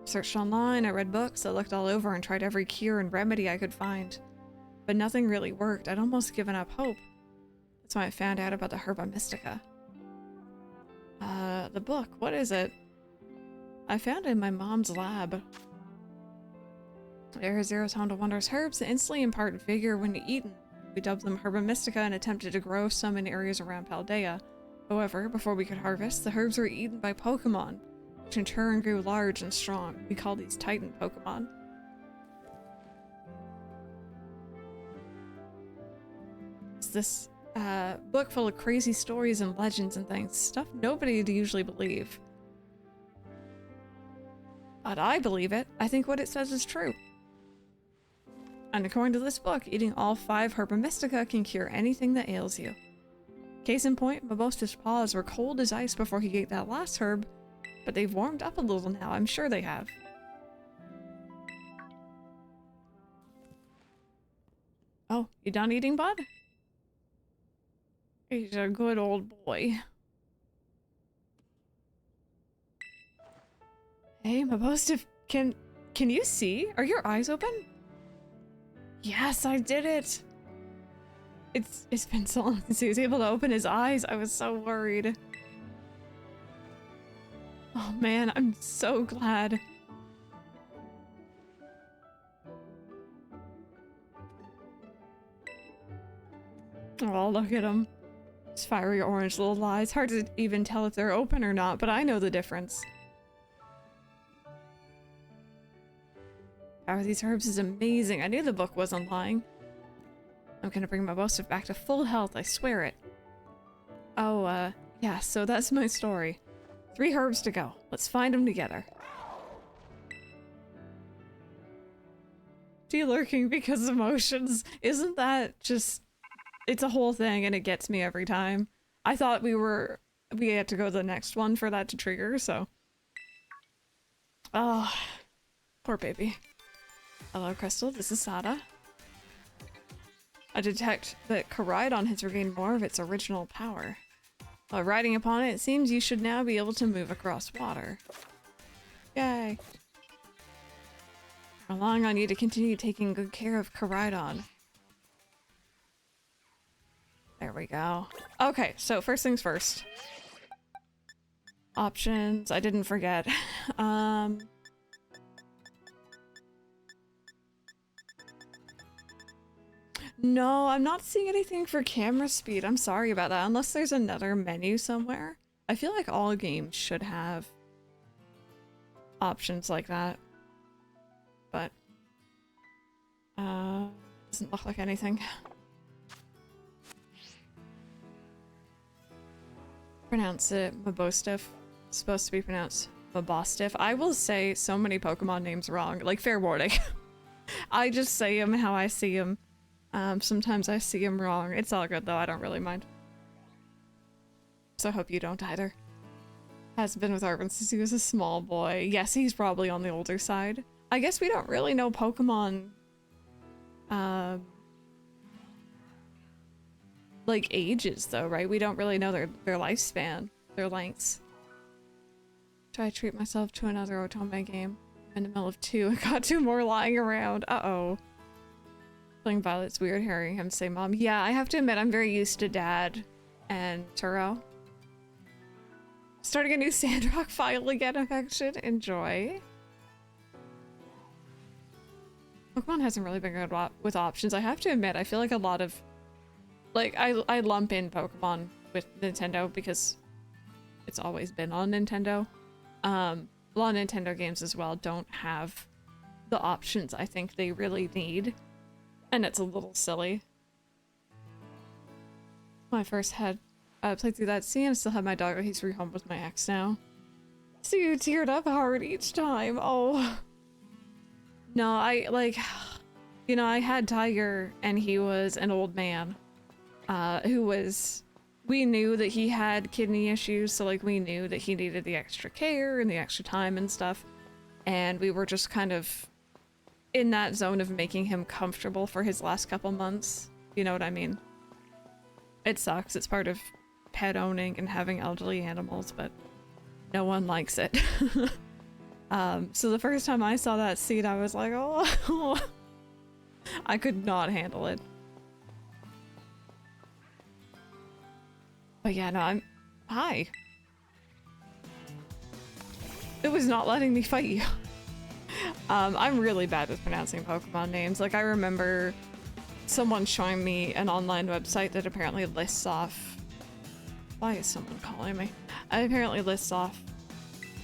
Searched online, I read books, I looked all over and tried every cure and remedy I could find. But nothing really worked. I'd almost given up hope. That's when I found out about the Herba Mystica. The book, what is it? I found it in my mom's lab. Area Zero's home to wondrous herbs that instantly impart vigor when eaten. We dubbed them Herba Mystica and attempted to grow some in areas around Paldea. However, before we could harvest, the herbs were eaten by Pokémon, which in turn grew large and strong. We call these Titan Pokemon. It's this book full of crazy stories and legends and things. Stuff nobody'd usually believe. But I believe it. I think what it says is true. And according to this book, eating all 5 Herba Mystica can cure anything that ails you. Case in point, Mabostiff's paws were cold as ice before he ate that last herb, but they've warmed up a little now. I'm sure they have. Oh, you done eating, bud? He's a good old boy. Hey, Mabostiff, can you see? Are your eyes open? Yes, I did it! It's been so long since he was able to open his eyes. I was so worried. Oh man, I'm so glad. Oh, look at him. His fiery orange little eyes. Hard to even tell if they're open or not, but I know the difference. Power of these herbs is amazing. I knew the book wasn't lying. I'm gonna bring my Bostiff back to full health, I swear it. Oh, yeah, so that's my story. 3 herbs to go. Let's find them together. De-lurking because emotions. Isn't that just... It's a whole thing and it gets me every time. I thought we had to go to the next one for that to trigger, so. Oh, poor baby. Hello, Crystal. This is Sada. I detect that Koraidon has regained more of its original power. While riding upon it, it seems you should now be able to move across water. Yay. Relying on you to continue taking good care of Koraidon. There we go. Okay, so first things first. Options, I didn't forget. No, I'm not seeing anything for camera speed. I'm sorry about that. Unless there's another menu somewhere. I feel like all games should have options like that. But, doesn't look like anything. Pronounce it Mabostiff. Supposed to be pronounced Mabostiff. I will say so many Pokemon names wrong. Like, fair warning. I just say them how I see them. Sometimes I see them wrong. It's all good though, I don't really mind. So I hope you don't either. Has been with Arvin since he was a small boy. Yes, he's probably on the older side. I guess we don't really know Pokemon, like ages though, right? We don't really know their lifespan, their lengths. Try to treat myself to another Otome game. In the middle of 2, I got 2 more lying around. Uh-oh. Playing Violet's weird hearing him say mom. Yeah, I have to admit I'm very used to Dad and Turo. Starting a new Sandrock file again, affection. Enjoy. Pokemon hasn't really been good with options. I have to admit, I feel like a lot of... Like, I lump in Pokemon with Nintendo because it's always been on Nintendo. A lot of Nintendo games as well don't have the options I think they really need. And it's a little silly. When I first had played through that scene, I still have my dog. He's rehome with my ex now. So you teared up hard each time. Oh. No, I had Tiger and he was an old man. We knew that he had kidney issues, so like we knew that he needed the extra care and the extra time and stuff. And we were just kind of in that zone of making him comfortable for his last couple months. You know what I mean? It sucks. It's part of pet owning and having elderly animals, but no one likes it. So the first time I saw that scene, I was like, oh, I could not handle it. But yeah, no, hi. It was not letting me fight you. I'm really bad with pronouncing Pokemon names. Like, I remember someone showing me an online website that apparently lists off... Why is someone calling me? It apparently lists off,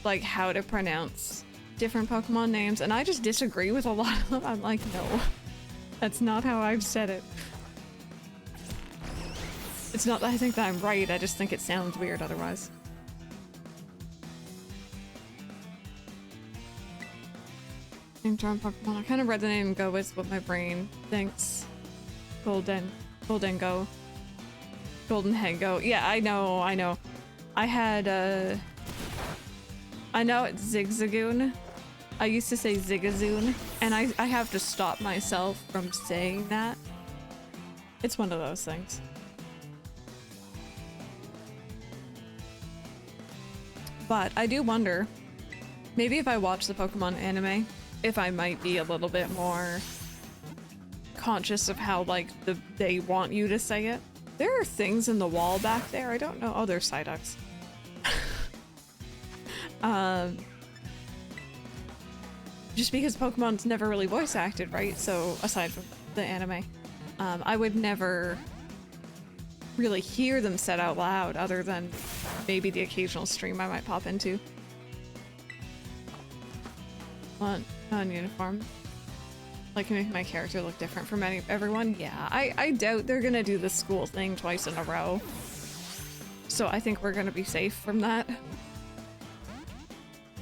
like, how to pronounce different Pokemon names, and I just disagree with a lot of them. I'm like, no. That's not how I've said it. It's not that I think that I'm right, I just think it sounds weird otherwise. Name drawn Pokemon. I kind of read the name and go with what my brain thinks. Golden Go. Golden Hengo. Yeah, I know. I had, I know it's Zigzagoon. I used to say Zigzagoon, and I have to stop myself from saying that. It's one of those things. But I do wonder, maybe if I watch the Pokemon anime, if I might be a little bit more conscious of how, like, they want you to say it. There are things in the wall back there. I don't know. Oh, there's Psyducks. Just because Pokemon's never really voice acted, right? So aside from the anime, I would never really hear them said out loud other than maybe the occasional stream I might pop into. On uniform. Like, make my character look different from everyone? Yeah, I doubt they're gonna do the school thing twice in a row. So I think we're gonna be safe from that.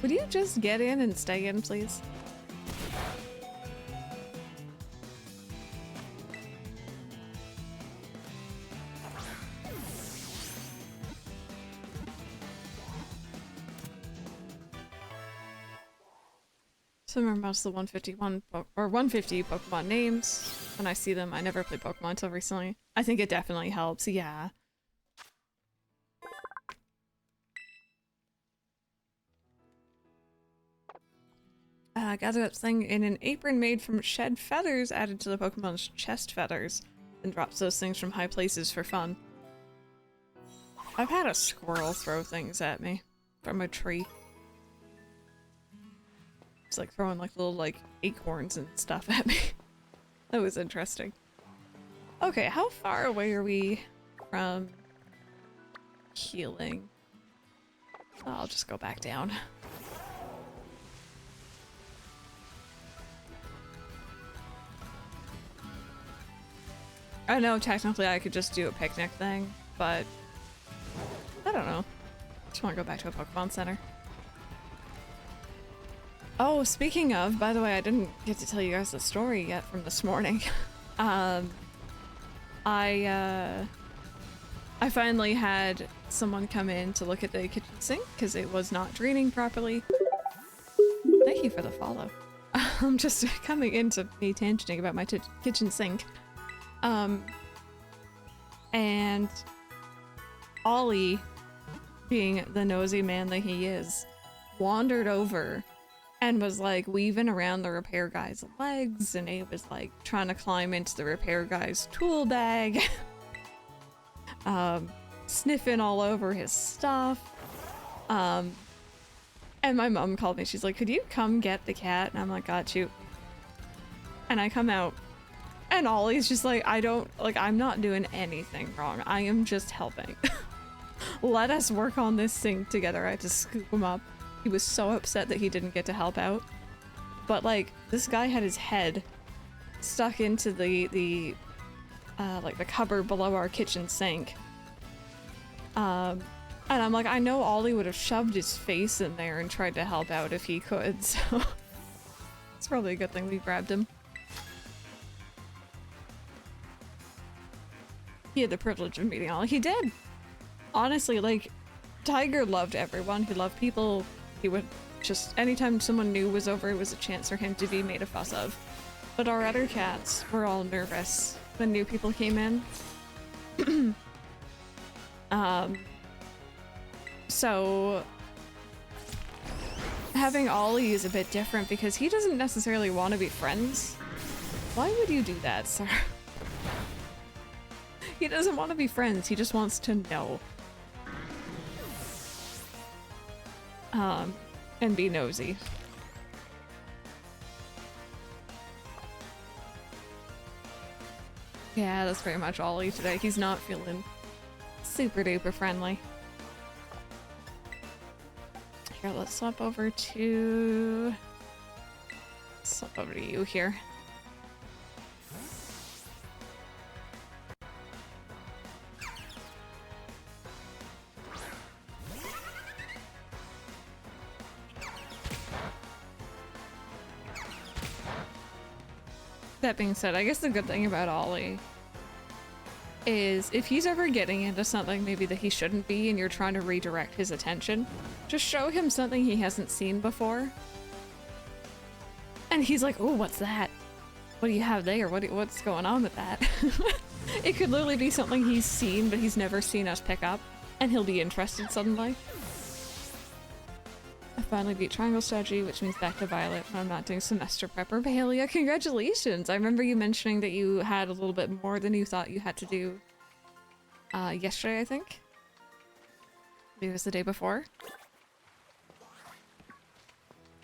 Would you just get in and stay in, please? So I remember most of the 151 or 150 Pokemon names. When I see them, I never played Pokemon until recently. I think it definitely helps, yeah. Gather that thing in an apron made from shed feathers added to the Pokemon's chest feathers, and drops those things from high places for fun. I've had a squirrel throw things at me from a tree. It's like throwing like little like acorns and stuff at me. That was interesting. Okay, how far away are we from healing? I'll just go back down. I know technically I could just do a picnic thing, but I don't know. Just want to go back to a Pokemon Center. Oh, speaking of, by the way, I didn't get to tell you guys the story yet from this morning. I finally had someone come in to look at the kitchen sink because it was not draining properly. Thank you for the follow. I'm just coming into me tangenting about my kitchen sink. And Ollie, being the nosy man that he is, wandered over and was like weaving around the repair guy's legs, and he was like trying to climb into the repair guy's tool bag, sniffing all over his stuff. And my mom called me. She's like, could you come get the cat? And I'm like, got you. And I come out, and Ollie's just like, I'm not doing anything wrong. I am just helping. Let us work on this sink together. I had to scoop him up. He was so upset that he didn't get to help out. But like, this guy had his head stuck into the cupboard below our kitchen sink. And I'm like, I know Ollie would have shoved his face in there and tried to help out if he could, so it's probably a good thing we grabbed him. He had the privilege of meeting Ollie. He did! Honestly, like, Tiger loved everyone. He loved people. He would just, anytime someone new was over, it was a chance for him to be made a fuss of. But our other cats were all nervous when new people came in. So having Ollie is a bit different because he doesn't necessarily want to be friends. Why would you do that, sir? He doesn't want to be friends, he just wants to know. And be nosy. Yeah, that's very much Ollie today. He's not feeling super duper friendly. Here, let's swap over to you here. That being said, I guess the good thing about Ollie is if he's ever getting into something maybe that he shouldn't be and you're trying to redirect his attention, just show him something he hasn't seen before. And he's like, oh, what's that? What do you have there? What's going on with that? It could literally be something he's seen, but he's never seen us pick up, and he'll be interested suddenly. I finally beat Triangle Strategy, which means back to Violet when I'm not doing semester prep. Palia, congratulations! I remember you mentioning that you had a little bit more than you thought you had to do yesterday, I think? Maybe it was the day before?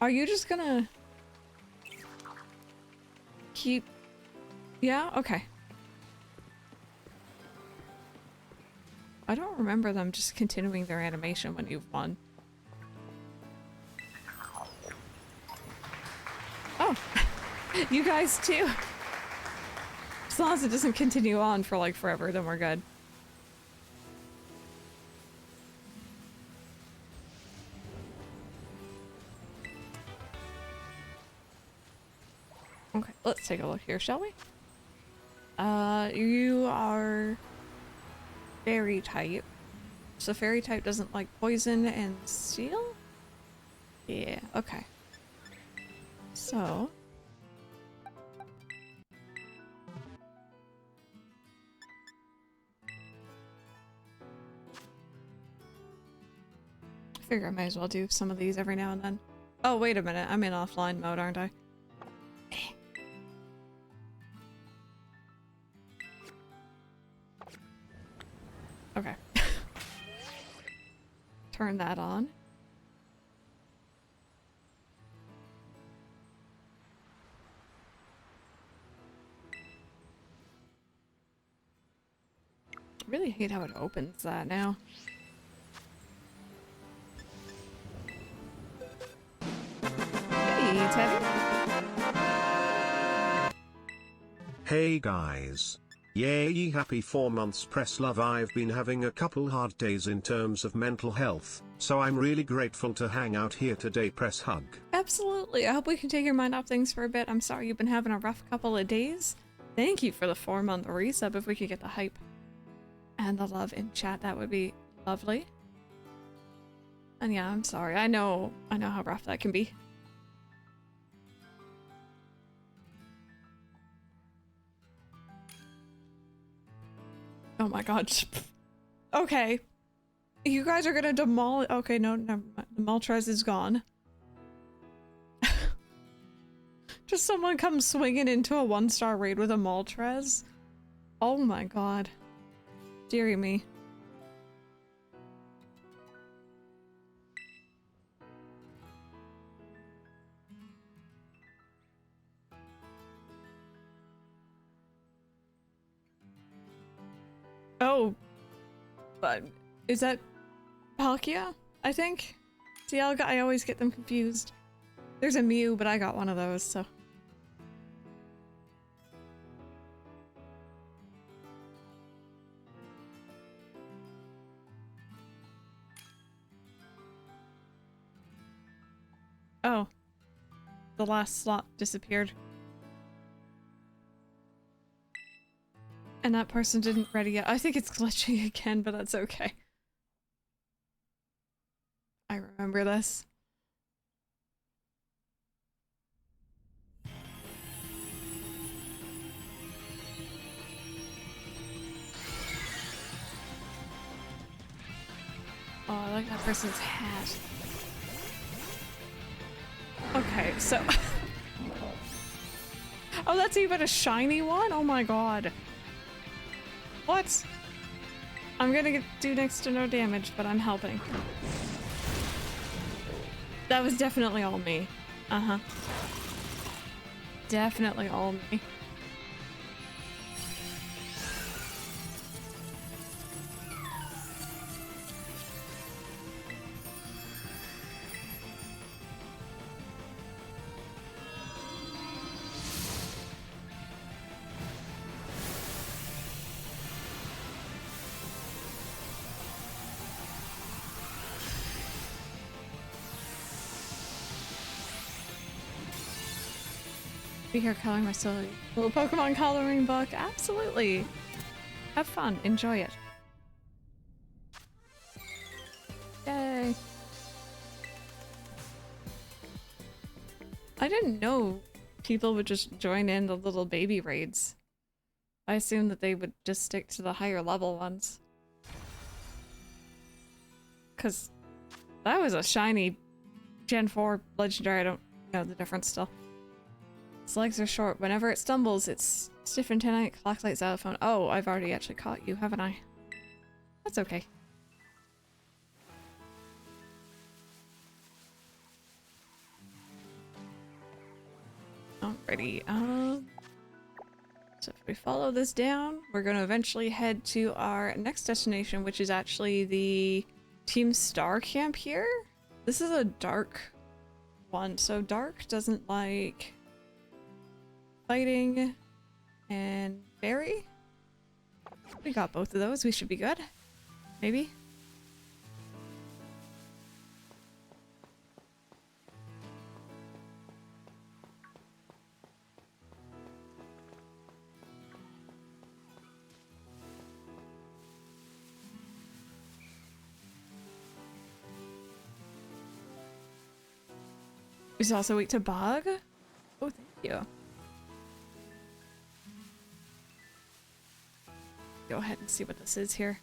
Are you just gonna keep... Yeah? Okay. I don't remember them just continuing their animation when you've won. Oh, you guys too. As long as it doesn't continue on for like forever, then we're good. Okay, let's take a look here, shall we? You are fairy type. So fairy type doesn't like poison and steel? Yeah, okay. So... I figure I might as well do some of these every now and then. Oh, wait a minute. I'm in offline mode, aren't I? Okay. Turn that on. I really hate how it opens that now. Hey, Teddy. Hey guys. Yay, happy 4 months press love. I've been having a couple hard days in terms of mental health, so I'm really grateful to hang out here today. Press hug. Absolutely. I hope we can take your mind off things for a bit. I'm sorry you've been having a rough couple of days. Thank you for the 4-month resub. If we could get the hype and the love in chat, that would be lovely. And yeah, I'm sorry. I know how rough that can be. Oh my god. Okay. You guys are gonna demolish— okay, no, never mind. The Moltres is gone. Just someone comes swinging into a 1-star raid with a Moltres? Oh my god. Deary me. Oh. But is that Palkia? I think? See, I always get them confused. There's a Mew, but I got one of those, so. Oh. The last slot disappeared. And that person didn't ready yet. I think it's glitching again, but that's okay. I remember this. Oh, I like that person's hat. Okay, so... oh, that's even a shiny one? Oh my god. What? I'm gonna do next to no damage, but I'm helping. That was definitely all me. Uh-huh. Definitely all me. Be here coloring my silly little Pokemon coloring book. Absolutely. Have fun. Enjoy it. Yay. I didn't know people would just join in the little baby raids. I assumed that they would just stick to the higher level ones. Cause that was a shiny Gen 4 legendary. I don't know the difference still. Its legs are short. Whenever it stumbles, it's stiff and tonight. Clock like xylophone. Oh, I've already actually caught you, haven't I? That's okay. Alrighty, so if we follow this down, we're gonna eventually head to our next destination, which is actually the Team Star camp here. This is a dark one, so dark doesn't like fighting and berry. We got both of those, we should be good. Maybe? He's also weak to bug? Oh, thank you. Go ahead and see what this is here.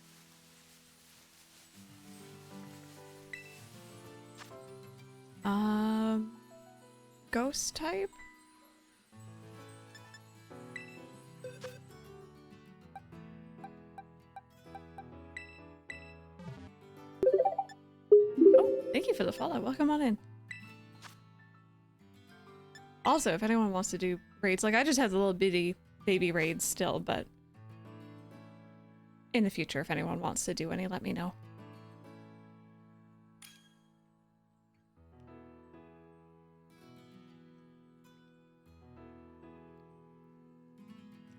Ghost type? Oh, thank you for the follow. Welcome on in. Also, if anyone wants to do raids, like I just have the little bitty baby raids still, but in the future, if anyone wants to do any, let me know.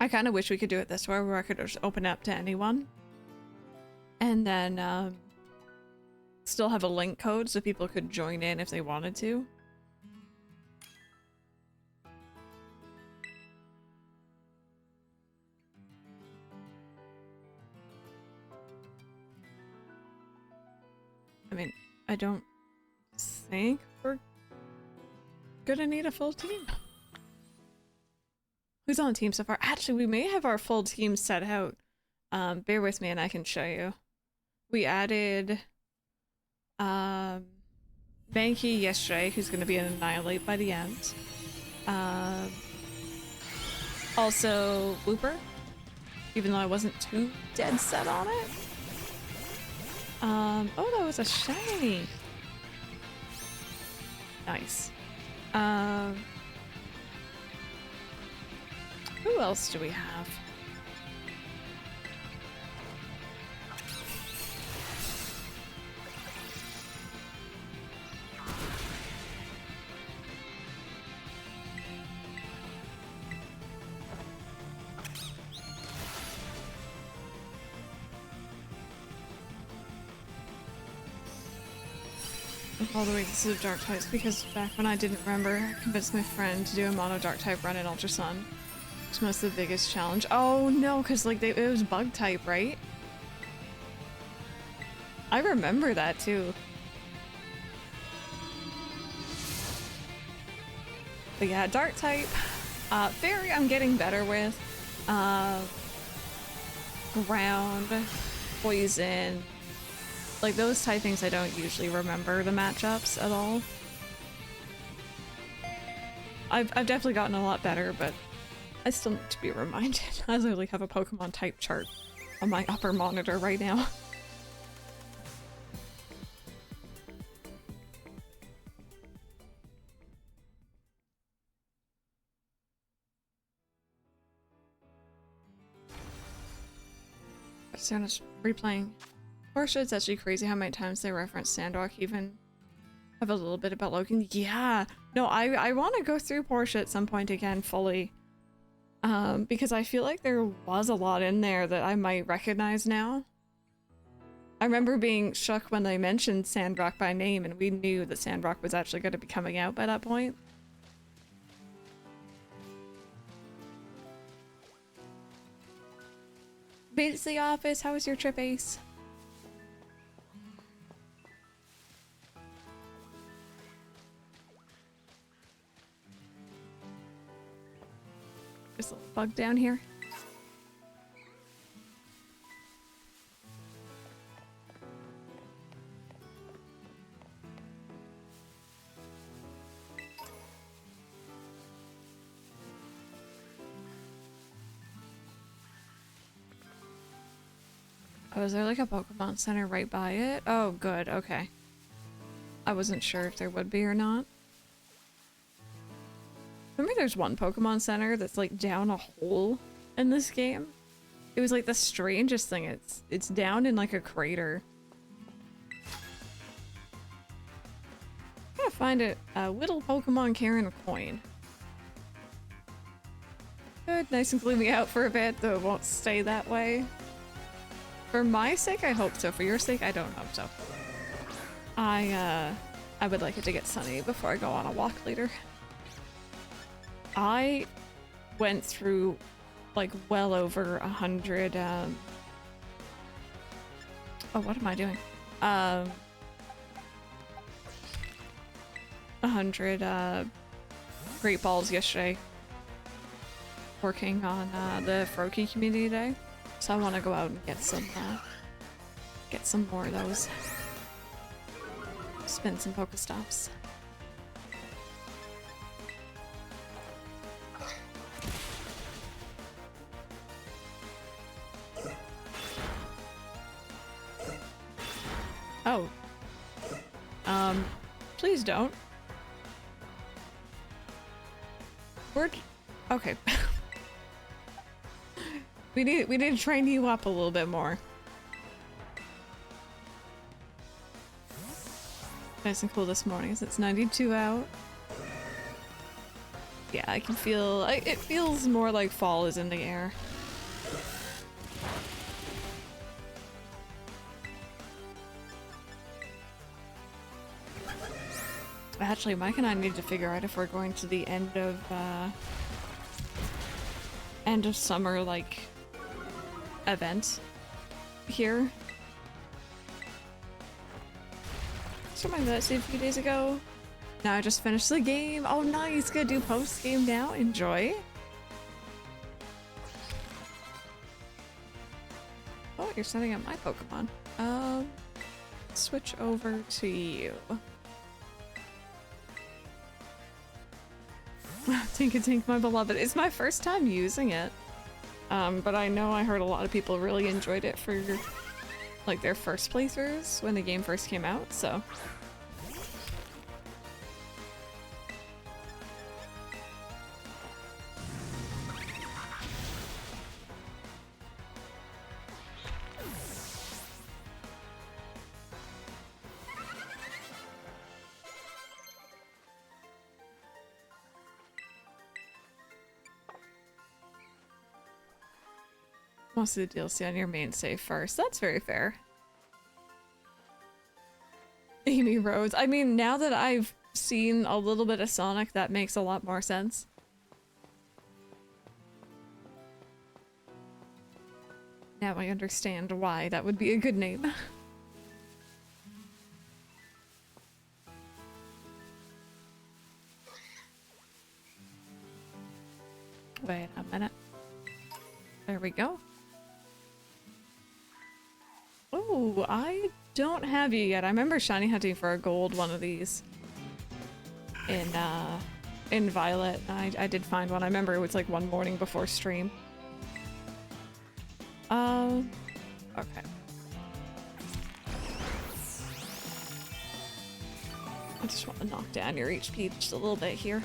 I kind of wish we could do it this way, where I could just open up to anyone. And then, still have a link code so people could join in if they wanted to. I mean, I don't think we're gonna need a full team. Who's on the team so far? Actually, we may have our full team set out. Bear with me and I can show you. We added Banky yesterday, who's going to be an Annihilate by the end. Also Whooper, even though I wasn't too dead set on it. Oh, that was a shiny. Nice. Who else do we have? All the way to the dark types, because back when I didn't remember, I convinced my friend to do a mono dark type run in Ultra Sun. It's most of the biggest challenge. Oh no, because like it was bug type, right? I remember that too. But yeah, dark type. Fairy I'm getting better with. Ground, poison. Like those typings I don't usually remember the matchups at all. I've definitely gotten a lot better, but I still need to be reminded. I literally have a Pokemon type chart on my upper monitor right now. So I'm just replaying. Portia, it's actually crazy how many times they reference Sandrock, even have a little bit about Logan. Yeah, no, I want to go through Portia at some point again fully. Because I feel like there was a lot in there that I might recognize now. I remember being shook when they mentioned Sandrock by name and we knew that Sandrock was actually going to be coming out by that point. Made it to the office. How was your trip, Ace? There's a little bug down here. Oh, is there like a Pokemon Center right by it? Oh, good. Okay. I wasn't sure if there would be or not. Remember there's one Pokemon Center that's like down a hole in this game? It was like the strangest thing. It's down in like a crater. I'm gonna find it. Whittle Pokemon carrying a coin. Good, nice and gloomy out for a bit, though it won't stay that way. For my sake, I hope so. For your sake, I don't hope so. I would like it to get sunny before I go on a walk later. I went through like well over 100 oh, what am I doing? 100 great balls yesterday working on the Froakie Community Day, so I want to go out and get some more of those. Spin some Pokestops. Oh. Please don't. Okay. we need to train you up a little bit more. Nice and cool this morning. It's 92 out. Yeah, I can feel it feels more like fall is in the air. Actually, Mike and I need to figure out if we're going to the end of summer, like, event here. Just remember that a few days ago. Now I just finished the game. Oh, nice. Gonna do post game now. Enjoy. Oh, you're setting up my Pokemon. Switch over to you. Tink, my beloved. It's my first time using it. But I know I heard a lot of people really enjoyed it for like their first playthroughs when the game first came out, so. Most of the DLC on your main save first. That's very fair. Amy Rose. I mean, now that I've seen a little bit of Sonic, that makes a lot more sense. Now I understand why that would be a good name. Wait a minute. There we go. Oh, I don't have you yet. I remember shiny hunting for a gold one of these in Violet. I did find one. I remember it was like one morning before stream. Okay. I just want to knock down your HP just a little bit here.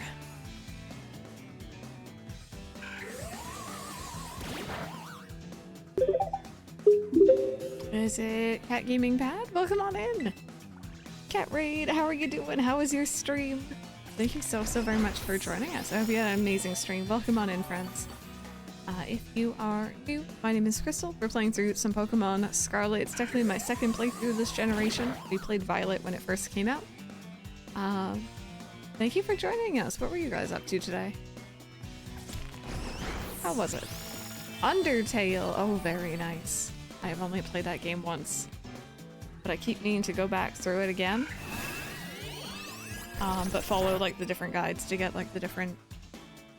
Is it Cat Gaming Pad? Welcome on in! Cat Raid, how are you doing? How was your stream? Thank you so very much for joining us. I hope you had an amazing stream. Welcome on in, friends. If you are new, my name is Crystal. We're playing through some Pokemon Scarlet. It's definitely my second playthrough this generation. We played Violet when it first came out. Thank you for joining us. What were you guys up to today? How was it? Undertale! Oh, very nice. I have only played that game once, but I keep meaning to go back through it again. But follow like the different guides to get like the different,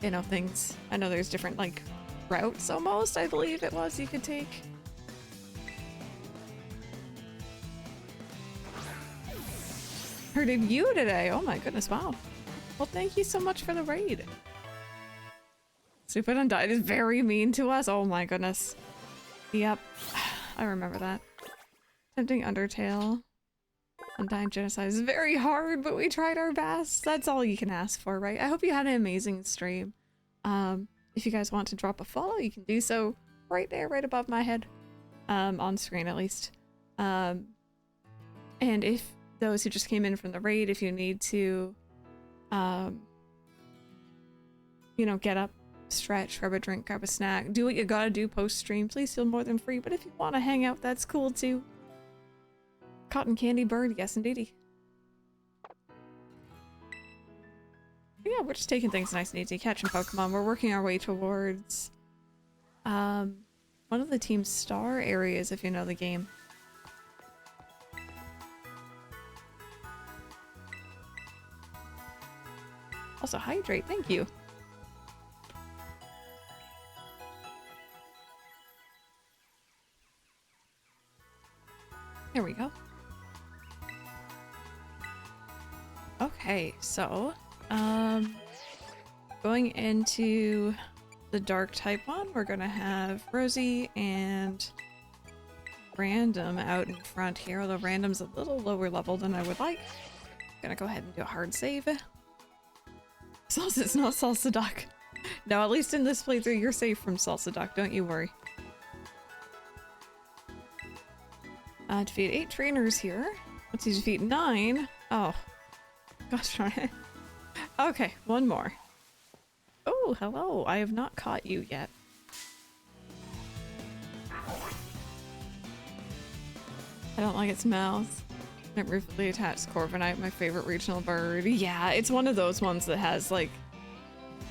you know, things. I know there's different like routes almost, I believe it was, you could take. Heard of you today. Oh my goodness, wow. Well, thank you so much for the raid. Stupid Undyne is very mean to us. Oh my goodness. Yep. I remember that. Tempting Undertale. Undyne Genocide is very hard, but we tried our best. That's all you can ask for, right? I hope you had an amazing stream. If you guys want to drop a follow, you can do so right there, right above my head. On screen, at least. And if those who just came in from the raid, if you need to, you know, get up, stretch, grab a drink, grab a snack, do what you gotta do post-stream, please feel more than free. But if you want to hang out, that's cool too. Cotton Candy Bird, yes indeedy. Yeah, we're just taking things nice and easy, catching Pokemon. We're working our way towards one of the team's star areas, if you know the game. Also hydrate, thank you. There we go. Okay, so, going into the dark type one, we're gonna have Rosie and Random out in front here, although Random's a little lower level than I would like. Gonna go ahead and do a hard save. It's not Salsa Duck. No, at least in this playthrough, you're safe from Salsa Duck, don't you worry. Defeat 8 trainers here. Let's see, defeat 9. Oh. Gosh darn it. Okay, one more. Oh, hello. I have not caught you yet. I don't like its mouth. It briefly attached Corviknight, my favorite regional bird. Yeah, it's one of those ones that has, like,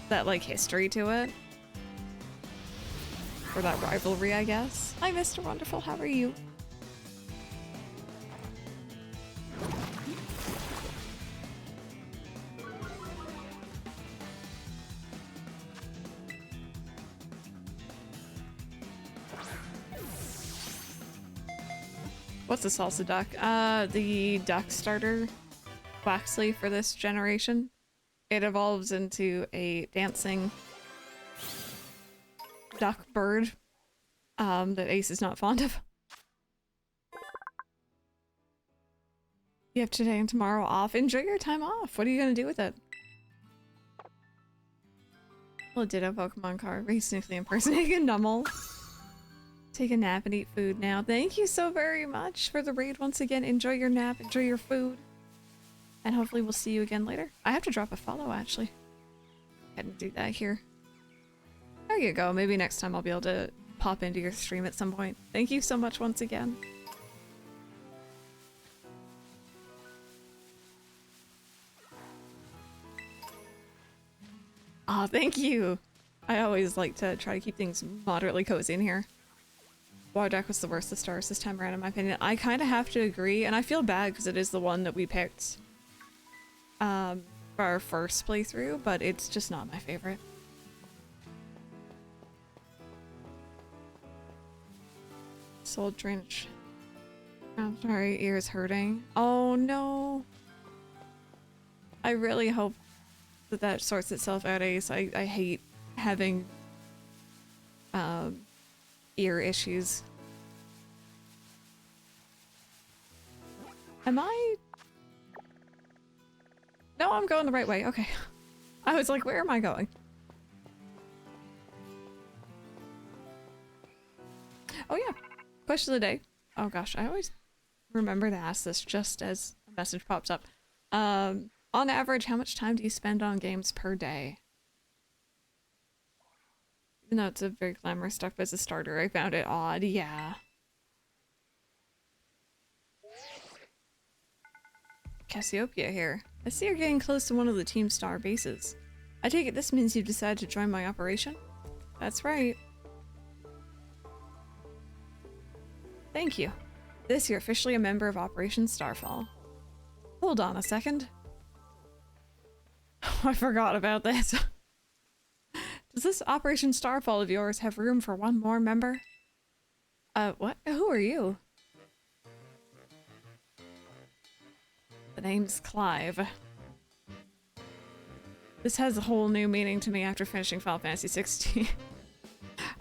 that, like, history to it. Or that rivalry, I guess. Hi, Mr. Wonderful. How are you? What's the Salsa Duck? The duck starter Waxley for this generation. It evolves into a dancing duck bird that Ace is not fond of. You have today and tomorrow off. Enjoy your time off. What are you gonna do with it? Well, ditto Pokemon card. Race sneakily impersonating a Numble. Take a nap and eat food now. Thank you so very much for the raid once again. Enjoy your nap, enjoy your food. And hopefully we'll see you again later. I have to drop a follow actually. I hadn't do that here. There you go. Maybe next time I'll be able to pop into your stream at some point. Thank you so much once again. Aw, thank you. I always like to try to keep things moderately cozy in here. Water Deck was the worst of stars this time around, in my opinion. I kind of have to agree, and I feel bad because it is the one that we picked for our first playthrough, but it's just not my favorite. Soul Drench. I'm sorry, ears hurting. Oh no. I really hope that that sorts itself out, Ace. I hate having ear issues. Am I? No, I'm going the right way. Okay. I was like, where am I going? Oh yeah. Question of the day. Oh gosh, I always remember to ask this just as a message pops up. On average, how much time do you spend on games per day? Even though it's a very glamorous stuff as a starter, I found it odd. Yeah. Cassiopeia here. I see you're getting close to one of the Team Star bases. I take it this means you've decided to join my operation? That's right. Thank you. This, you're officially a member of Operation Starfall. Hold on a second. I forgot about this. Does this Operation Starfall of yours have room for one more member? What? Who are you? The name's Clive. This has a whole new meaning to me after finishing Final Fantasy 16.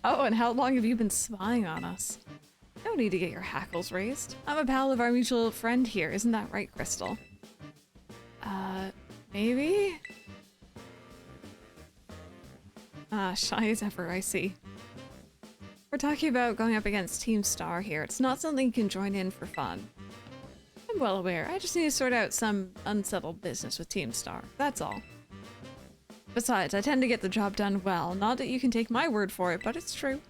Oh, and how long have you been spying on us? No need to get your hackles raised. I'm a pal of our mutual friend here, isn't that right, Crystal? Maybe? Ah, shy as ever, I see. We're talking about going up against Team Star here. It's not something you can join in for fun. I'm well aware. I just need to sort out some unsettled business with Team Star. That's all. Besides, I tend to get the job done well. Not that you can take my word for it, but it's true.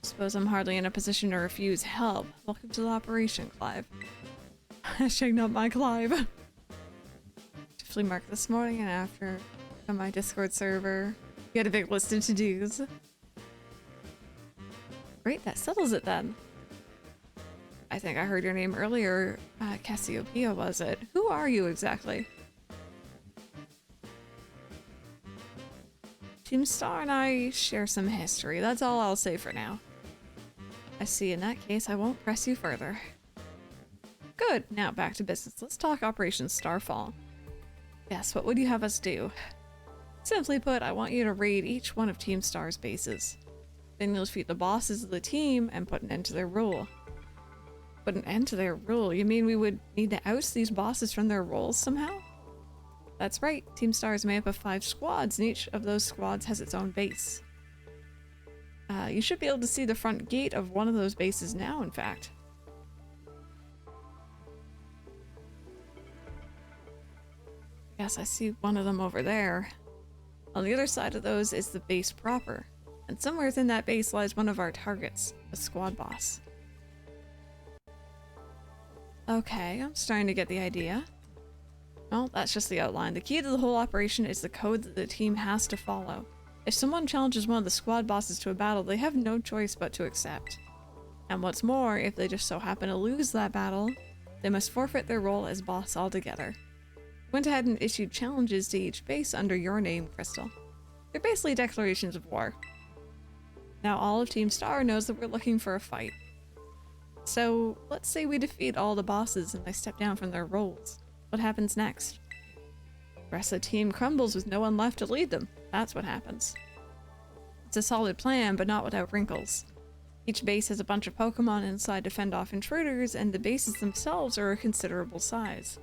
Suppose I'm hardly in a position to refuse help. Welcome to the operation, Clive. Hashtag not my Clive. Definitely marked this morning and after on my Discord server. You had a big list of to-dos. Great, that settles it then. I think I heard your name earlier. Cassiopeia, was it? Who are you exactly? Team Star and I share some history. That's all I'll say for now. I see. In that case, I won't press you further. Good. Now back to business. Let's talk Operation Starfall. Yes, what would you have us do? Simply put, I want you to raid each one of Team Star's bases. Then you'll defeat the bosses of the team and put an end to their rule. Put an end to their rule? You mean we would need to oust these bosses from their roles somehow? That's right. Team Star is made up of 5 squads, and each of those squads has its own base. You should be able to see the front gate of one of those bases now, in fact. Yes, I see one of them over there. On the other side of those is the base proper, and somewhere within that base lies one of our targets, a squad boss. Okay, I'm starting to get the idea. Well, that's just the outline. The key to the whole operation is the code that the team has to follow. If someone challenges one of the squad bosses to a battle, they have no choice but to accept. And what's more, if they just so happen to lose that battle, they must forfeit their role as boss altogether. Went ahead and issued challenges to each base under your name, Crystal. They're basically declarations of war. Now all of Team Star knows that we're looking for a fight. So, let's say we defeat all the bosses and they step down from their roles. What happens next? The rest of the team crumbles with no one left to lead them. That's what happens. It's a solid plan, but not without wrinkles. Each base has a bunch of Pokemon inside to fend off intruders, and the bases themselves are a considerable size.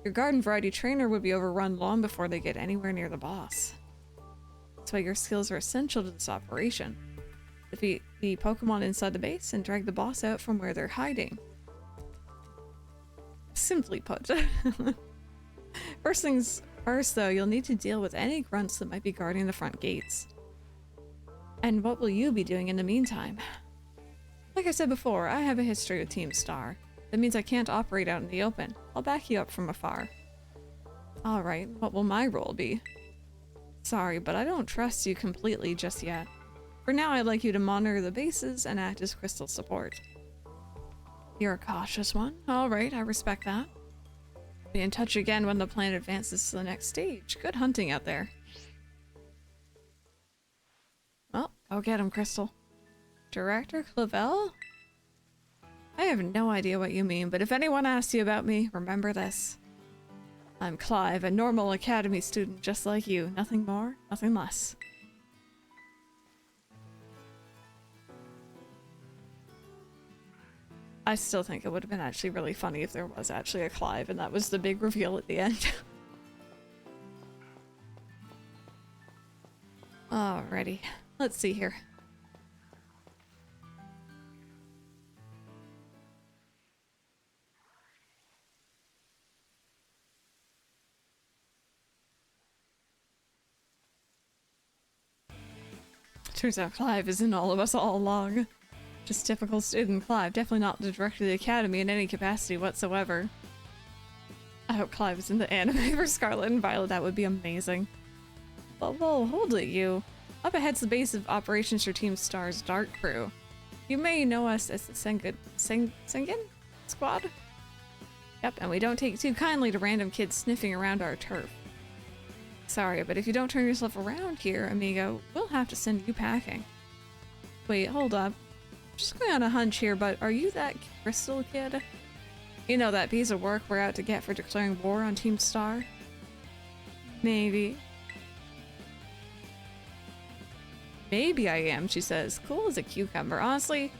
Your garden variety trainer would be overrun long before they get anywhere near the boss. That's why your skills are essential to this operation. Defeat the Pokemon inside the base and drag the boss out from where they're hiding. Simply put. First things first, though, you'll need to deal with any grunts that might be guarding the front gates. And what will you be doing in the meantime? Like I said before, I have a history with Team Star. That means I can't operate out in the open. I'll back you up from afar. Alright, what will my role be? Sorry, but I don't trust you completely just yet. For now, I'd like you to monitor the bases and act as Crystal's support. You're a cautious one. Alright, I respect that. Be in touch again when the plan advances to the next stage. Good hunting out there. Well, go get him, Crystal. Director Clavel? I have no idea what you mean, but if anyone asks you about me, remember this. I'm Clive, a normal academy student just like you. Nothing more, nothing less. I still think it would have been actually really funny if there was actually a Clive and that was the big reveal at the end. Alrighty, let's see here. Turns out Clive is in all of us all along. Just typical student Clive, definitely not the director of the academy in any capacity whatsoever. I hope Clive is in the anime for Scarlet and Violet, that would be amazing. But whoa, hold it you. Up ahead's the base of operations for Team Star's Dark Crew. You may know us as the Sengen Squad? Yep, and we don't take too kindly to random kids sniffing around our turf. Sorry, but if you don't turn yourself around here, amigo, we'll have to send you packing. Wait, hold up. Just going on a hunch here, but are you that Crystal kid? You know, that piece of work we're out to get for declaring war on Team Star? Maybe. Maybe I am, she says. Cool as a cucumber. Honestly,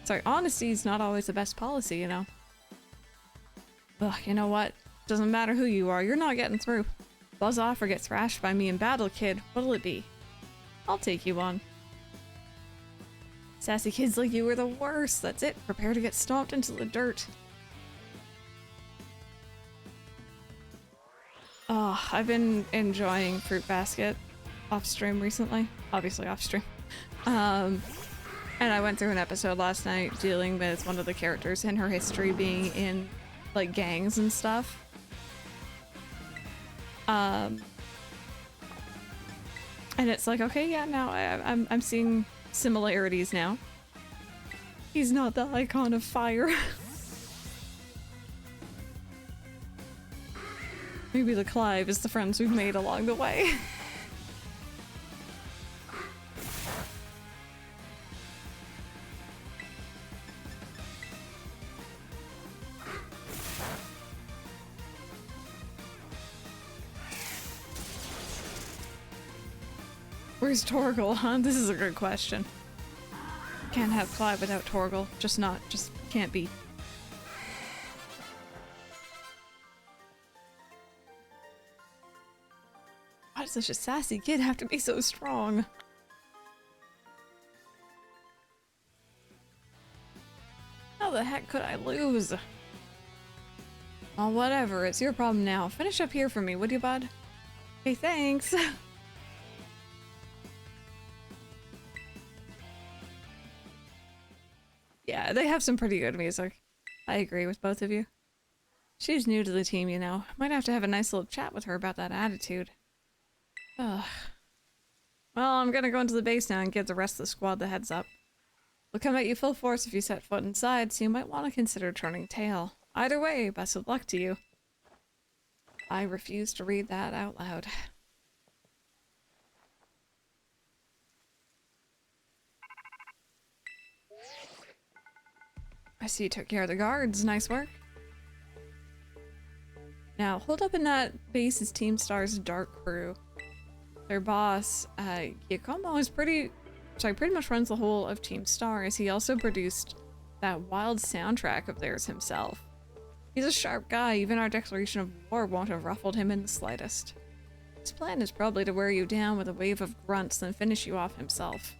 sorry, honesty's not always the best policy, you know. Ugh, you know what? Doesn't matter who you are, you're not getting through. Buzz off or get thrashed by me in battle, kid. What'll it be? I'll take you on. Sassy kids like you are the worst. That's it. Prepare to get stomped into the dirt. Oh, I've been enjoying Fruit Basket off stream recently. Obviously off stream. And I went through an episode last night dealing with one of the characters and her history being in like gangs and stuff. And it's like, okay, yeah, now I'm seeing similarities now. He's not the icon of fire. Maybe the Clive is the friends we've made along the way. Where's Torgal, huh? This is a good question. Can't have Clyde without Torgal. Just can't be. Why does such a sassy kid have to be so strong? How the heck could I lose? Oh, whatever. It's your problem now. Finish up here for me, would you, bud? Hey, thanks. Yeah, they have some pretty good music. I agree with both of you. She's new to the team, you know. Might have to have a nice little chat with her about that attitude. Ugh. Well, I'm gonna go into the base now and give the rest of the squad the heads up. We'll come at you full force if you set foot inside, so you might want to consider turning tail. Either way, best of luck to you. I refuse to read that out loud. I see you took care of the guards. Nice work. Now, hold up in that base is Team Star's Dark Crew. Their boss, Giacomo, is pretty much runs the whole of Team Star, as he also produced that wild soundtrack of theirs himself. He's a sharp guy. Even our declaration of war won't have ruffled him in the slightest. His plan is probably to wear you down with a wave of grunts, then finish you off himself.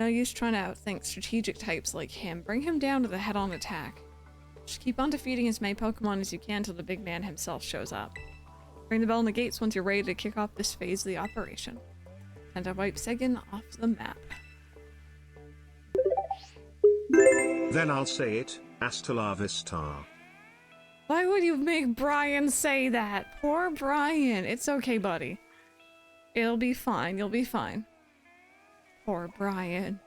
No use trying to outthink strategic types like him. Bring him down to the head-on attack. Just keep on defeating as many Pokemon as you can till the big man himself shows up. Ring the bell on the gates once you're ready to kick off this phase of the operation. And I wipe Seguin off the map. Then I'll say it, hasta la vista. Why would you make Brian say that? Poor Brian. It's okay, buddy. It'll be fine. You'll be fine. Poor Brian.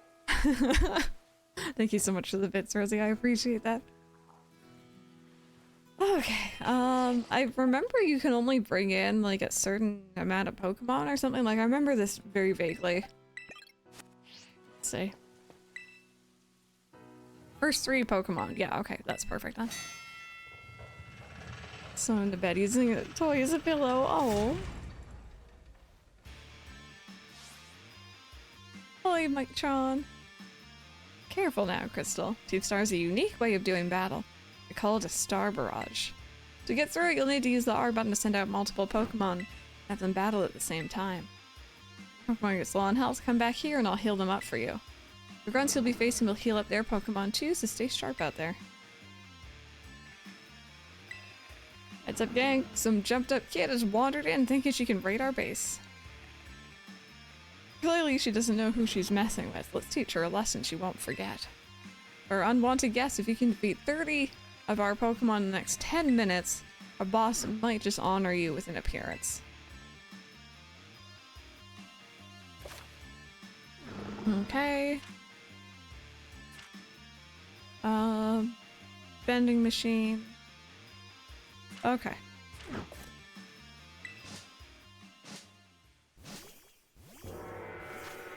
Thank you so much for the bits, Rosie. I appreciate that. Okay, I remember you can only bring in, like, a certain amount of Pokemon or something. Like, I remember this very vaguely. Let's see. First 3 Pokemon. Yeah, okay, that's perfect then. So in the bed using a toy as a pillow. Oh. Hi, Mike Tron. Careful now, Crystal. Team Star is a unique way of doing battle. We call it a Star Barrage. To get through it, you'll need to use the R button to send out multiple Pokemon and have them battle at the same time. Pokemon gets low on health, come back here and I'll heal them up for you. The grunts you'll be facing will heal up their Pokemon too, so stay sharp out there. Heads up, gang. Some jumped up kid has wandered in thinking she can raid our base. Clearly she doesn't know who she's messing with. Let's teach her a lesson she won't forget. For unwanted guests, if you can defeat 30 of our Pokemon in the next 10 minutes, our boss might just honor you with an appearance. Okay. Vending machine. Okay.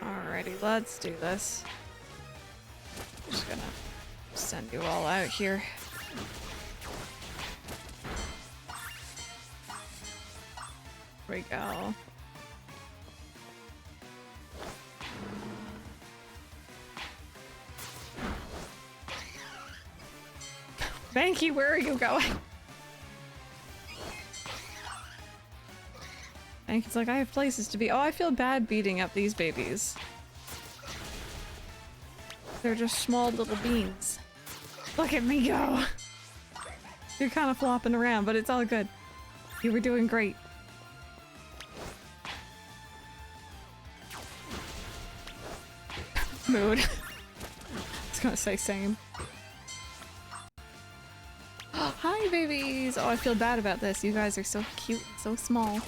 Alrighty, let's do this. I'm just gonna send you all out here. Here we go. Banky, where are you going? Banky's like, I have places to be. Oh, I feel bad beating up these babies. They're just small little beans. Look at me go! You're kind of flopping around, but it's all good. You were doing great. Mood. I was gonna say same. Hi, babies! Oh, I feel bad about this. You guys are so cute and so small.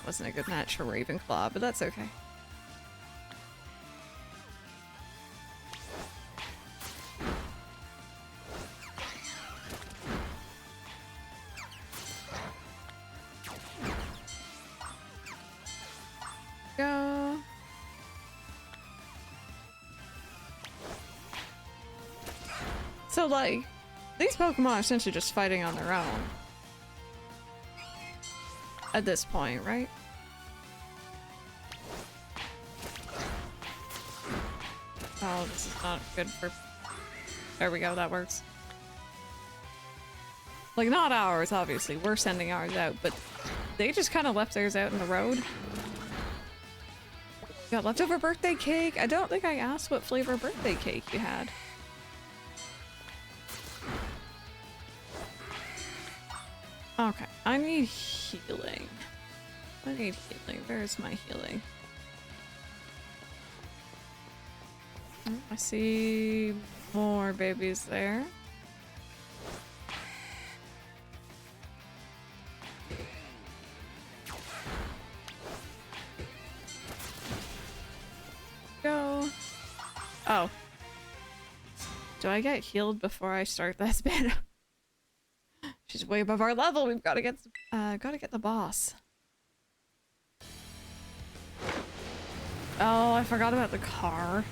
Wasn't a good match for Ravenclaw, but that's okay. Go. So, like, these Pokemon are essentially just fighting on their own. At this point, right? Oh, this is not good for... There we go, that works. Like, not ours, obviously. We're sending ours out, but they just kind of left theirs out in the road. Got leftover birthday cake. I don't think I asked what flavor birthday cake you had. Okay, I need healing. I need healing. Where's my healing? I see more babies there. Go. Oh. Do I get healed before I start this bit? She's way above our level. We've got to get the boss. Oh, I forgot about the car.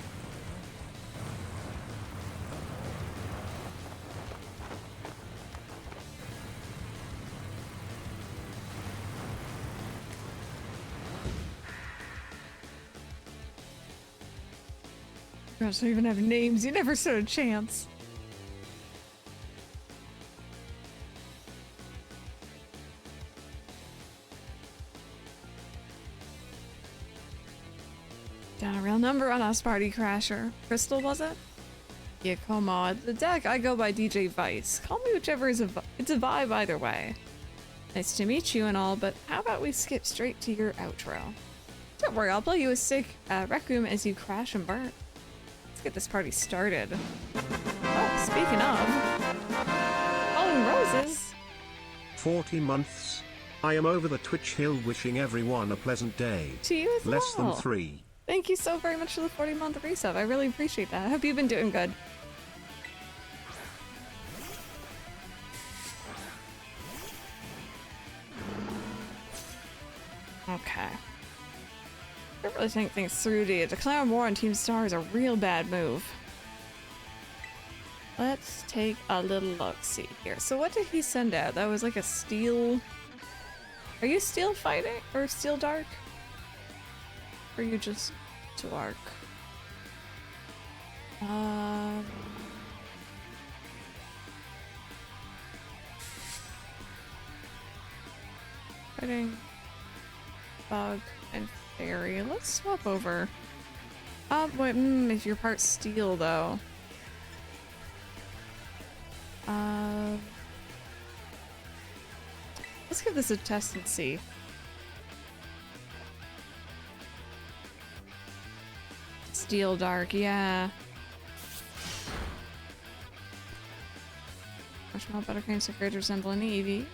Gosh, I don't even have names. You never stood a chance. Down a real number on us, Party Crasher. Crystal, was it? Yeah, come on. The deck, I go by DJ Vice. Call me whichever is it's a vibe either way. Nice to meet you and all, but how about we skip straight to your outro? Don't worry, I'll play you a sick Rec Room as you crash and burn. Let's get this party started. Oh, speaking of... Falling Roses! 40 months. I am over the Twitch hill wishing everyone a pleasant day. To you as Less well. than 3. Thank you so very much for the 40-month resub. I really appreciate that. I hope you've been doing good. Okay. I don't really think things through, do you? Declare war on Team Star is a real bad move. Let's take a little look-see here. So what did he send out? That was like a steel... Are you steel fighting? Or steel dark? Or are you just dark? Fighting... Bug and fairy. Let's swap over. Wait, if you're part steel though. Let's give this a test and see. Steel dark, yeah. Marshmallow buttercream so great resemble an Eevee.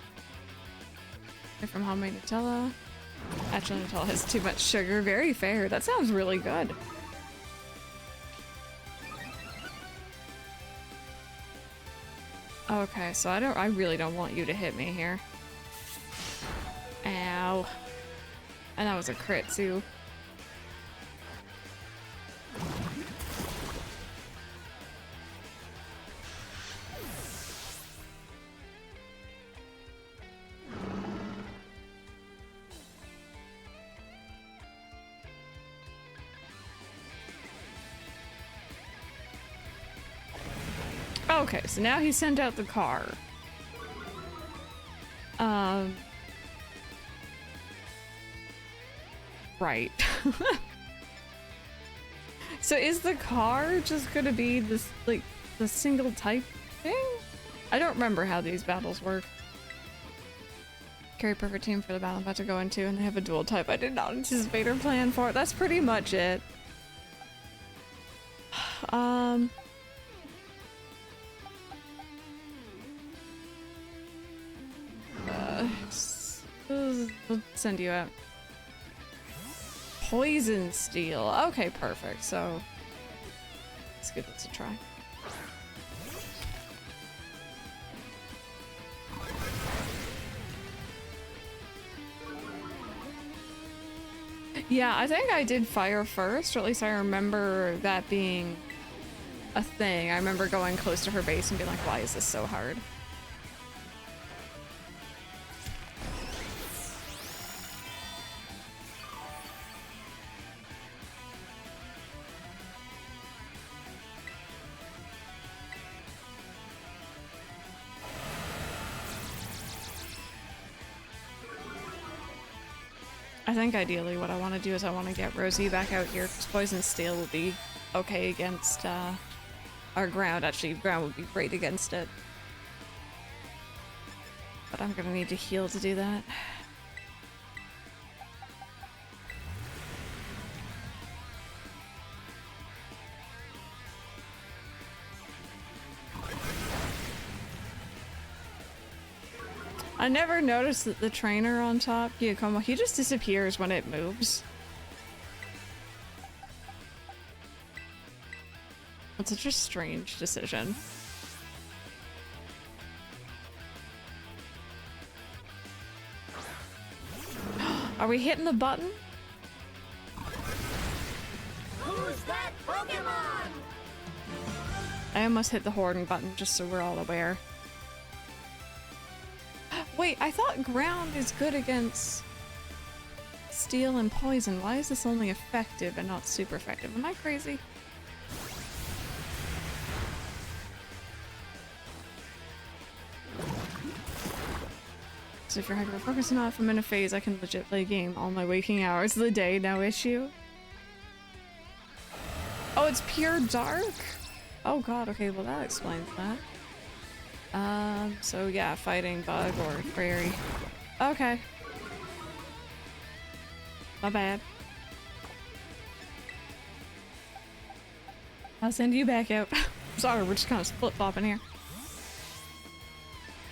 From homemade Nutella. Actually, Nutella has too much sugar. Very fair. That sounds really good. Okay, so I really don't want you to hit me here. Ow. And that was a crit too. Okay, so now he sent out the car. Right. So is the car just gonna be this, like, the single type thing? I don't remember how these battles work. Carry perfect team for the battle I'm about to go into, and they have a dual type. I did not anticipate or plan for it. That's pretty much it. We'll send you out. Poison steel. Okay, perfect. So let's give this a try. Yeah, I think I did fire first, or at least I remember that being a thing. I remember going close to her base and being like, why is this so hard? I think ideally what I want to do is I want to get Rosie back out here, because Poison Steel would be okay against our ground. Actually, ground would be great against it. But I'm gonna need to heal to do that. I never noticed that the trainer on top, Giacomo, he just disappears when it moves. It's such a strange decision. Are we hitting the button? Who's that Pokémon? I almost hit the Horden button, just so we're all aware. Wait, I thought ground is good against steel and poison. Why is this only effective and not super effective? Am I crazy? So if you're hyper-focused enough, I'm in a phase I can legit play a game all my waking hours of the day, no issue. Oh, it's pure dark? Oh god, okay, well that explains that. So yeah, fighting bug or prairie. Okay. My bad. I'll send you back out. Sorry, we're just kind of flip-flopping here.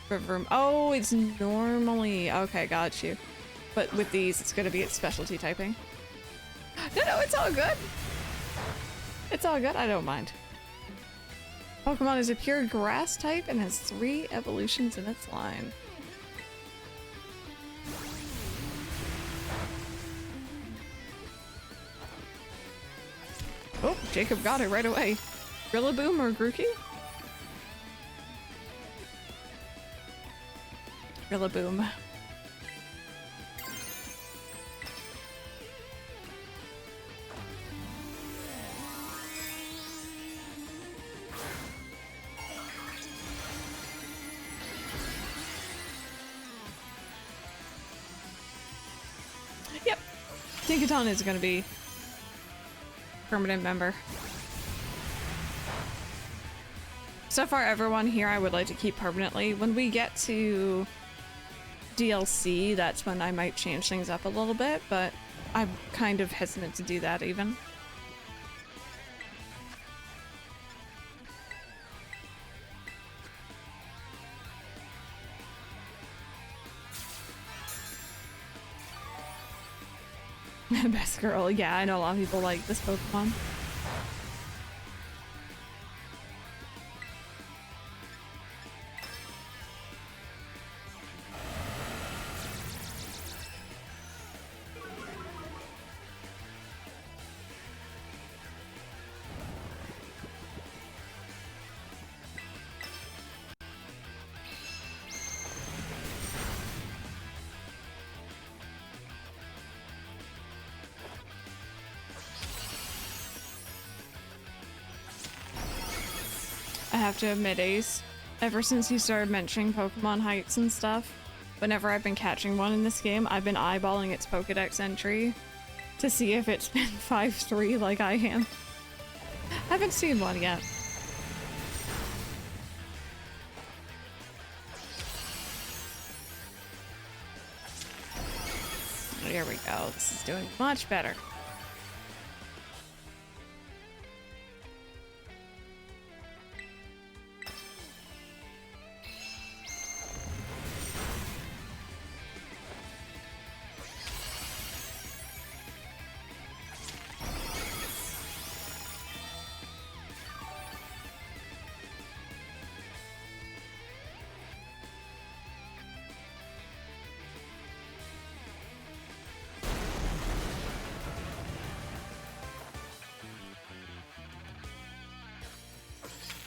River room. Oh, it's normally... Okay, got you. But with these, it's gonna be its specialty typing. No, it's all good. It's all good, I don't mind. Pokemon is a pure grass type and has 3 evolutions in its line. Oh, Jacob got it right away. Rillaboom or Grookey? Rillaboom. Yep. Tinkaton is going to be a permanent member. So far, everyone here I would like to keep permanently. When we get to DLC, that's when I might change things up a little bit, but I'm kind of hesitant to do that even. Best girl, yeah, I know a lot of people like this Pokemon. I have to admit, Ace, ever since you started mentioning Pokemon heights and stuff, whenever I've been catching one in this game, I've been eyeballing its Pokedex entry to see if it's been 5'3" like I am. Haven't seen one yet. There we go. This is doing much better.